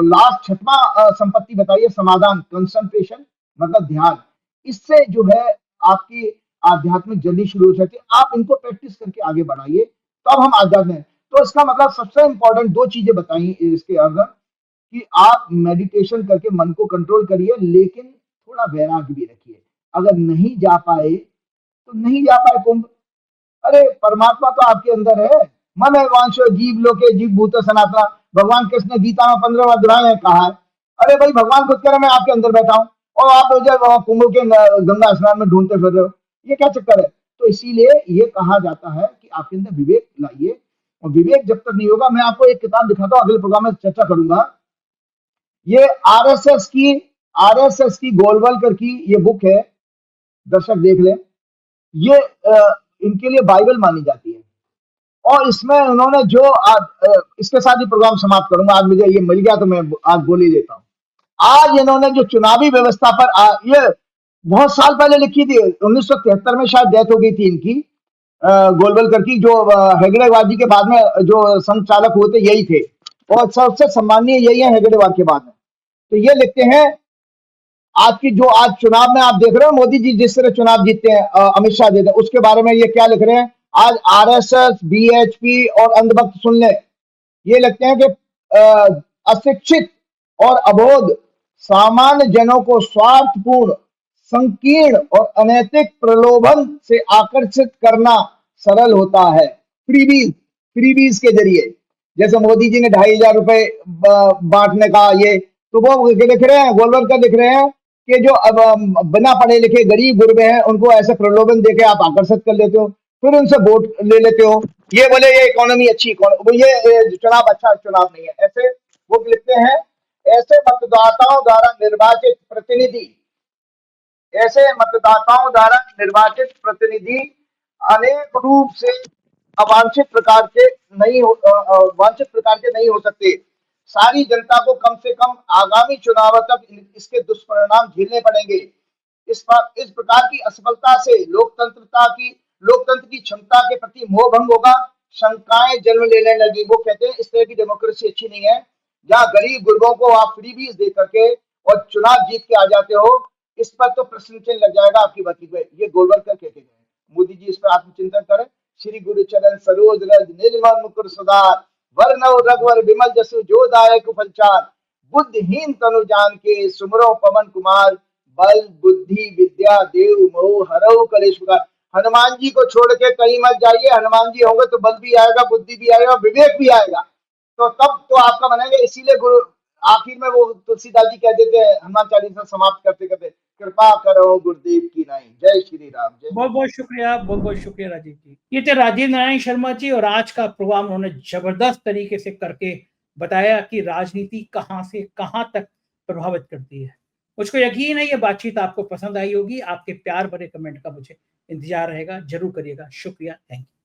लास्ट छठवां संपत्ति बताइए, समाधान, कंसंट्रेशन, मतलब ध्यान। इससे जो है आपकी आध्यात्मिक जर्नी शुरू हो जाती है। आप इनको प्रैक्टिस करके आगे बढ़ाइए, तो अब हम आध्यात्म में। तो इसका मतलब सबसे इंपॉर्टेंट 2 चीजें बताई इसके अंदर, कि आप मेडिटेशन करके मन को कंट्रोल करिए, लेकिन थोड़ा वैराग्य भी रखिए। अगर नहीं जा पाए तो नहीं जा पाए कुंभ। अरे परमात्मा तो आपके अंदर है। मन है वांशो जीव लोके जीव भूत सनातना। भगवान कृष्ण ने गीता में 15वां अध्याय में कहा है। अरे भाई, भगवान खुद कह रहे मैं आपके अंदर बैठा हूं, और आप जो कुंभ के गंगा स्नान में ढूंढते फिर रहे हो, ये क्या चक्कर है? तो इसीलिए ये कहा जाता है कि आपके अंदर विवेक लाइए, और विवेक जब तक नहीं होगा, मैं आपको एक किताब दिखाता हूं, अगले प्रोग्राम में चर्चा करूंगा। ये आरएसएस की गोलवलकर की ये बुक है, दर्शक देख लें। ये इनके लिए बाइबल मानी जाती है, और इसमें उन्होंने जो इसके साथ ही प्रोग्राम समाप्त करूंगा, आज मुझे ये मिल गया तो मैं आज बोल ही देता हूं। आज इन्होंने जो चुनावी व्यवस्था पर ये बहुत साल पहले लिखी थी, 1973 में शायद डेथ हो गई थी इनकी, गोलवलकर की, जो हेगड़ेवार के बाद में जो संचालक होते यही थे, और सबसे सम्माननीय यही है हेगड़ेवार के बाद में। तो ये लिखते हैं, आज की जो आज चुनाव में आप देख रहे हो, मोदी जी जिस तरह चुनाव जीतते हैं, अमित शाह जीते हैं, उसके बारे में ये क्या लिख रहे हैं? आज आरएसएस, बीएचपी और अंधभक्त सुन ले, ये लिखते हैं कि अशिक्षित और अबोध सामान्य जनों को स्वार्थपूर्ण, संकीर्ण और अनैतिक प्रलोभन से आकर्षित करना सरल होता है। फ्रीबीज के जरिए, जैसे मोदी जी ने 2,500 रुपए बांटने का, ये तो वो लिख रहे हैं, गोलवलकर लिख रहे हैं कि जो अब बिना पढ़े लिखे गरीब गुरबे हैं, उनको ऐसे प्रलोभन देके आप आकर्षित कर लेते हो, फिर उनसे वोट ले लेते हो। ये बोले ये इकोनॉमी अच्छी, ये चुनाव अच्छा चुनाव नहीं है, ऐसे वो लिखते हैं। ऐसे मतदाताओं द्वारा निर्वाचित प्रतिनिधि अनेक रूप से वांछित प्रकार के नहीं हो सकते। सारी जनता को कम से कम आगामी चुनाव तक इसके दुष्परिणाम झेलने पड़ेंगे। इस प्रकार की असफलता से लोकतंत्र की क्षमता के प्रति मोह भंग होगा, शंकाएं जन्म लेने लगी। वो कहते हैं इस तरह की डेमोक्रेसी अच्छी नहीं है, जहां गरीब गुरबों को आप फ्रीबीज दे करके और चुनाव जीत के आ जाते हो। इस पर तो प्रश्न चिन्ह लग जाएगा आपकी बाकी पे। ये गोलवलकर कहते हैं, मोदी जी इस पर आत्मचिंतन करें। श्री गुरु चरण सरोज रज निर्मल मुकुर सुधार, वर्णव रघुवर विमल जसु जो दायक फलचार। बुद्धिहीन तनु जान के सुमरो पवन कुमार, बल बुद्धि विद्या देव मोह हरऊ कलेश विकार। हनुमान जी को छोड़ के कहीं मत जाइए, हनुमान जी होंगे तो बल भी आएगा, बुद्धि भी आएगा, विवेक भी आएगा, तो तब तो आपका बनेगा। इसीलिए गुरु आखिर में वो तुलसीदास जी कह देते हैं हनुमान चालीसा समाप्त करते करते, कृपा करो गुरुदेव की नाई। जय श्री राम। जय बहुत बहुत शुक्रिया राजीव जी। ये थे राजीव नारायण शर्मा जी, और आज का प्रोग्राम उन्होंने जबरदस्त तरीके से करके बताया कि राजनीति कहां से कहां तक प्रभावित करती है। मुझको यकीन है ये बातचीत आपको पसंद आई होगी। आपके प्यार भरे कमेंट का मुझे इंतजार रहेगा, जरूर करिएगा। शुक्रिया, थैंक यू।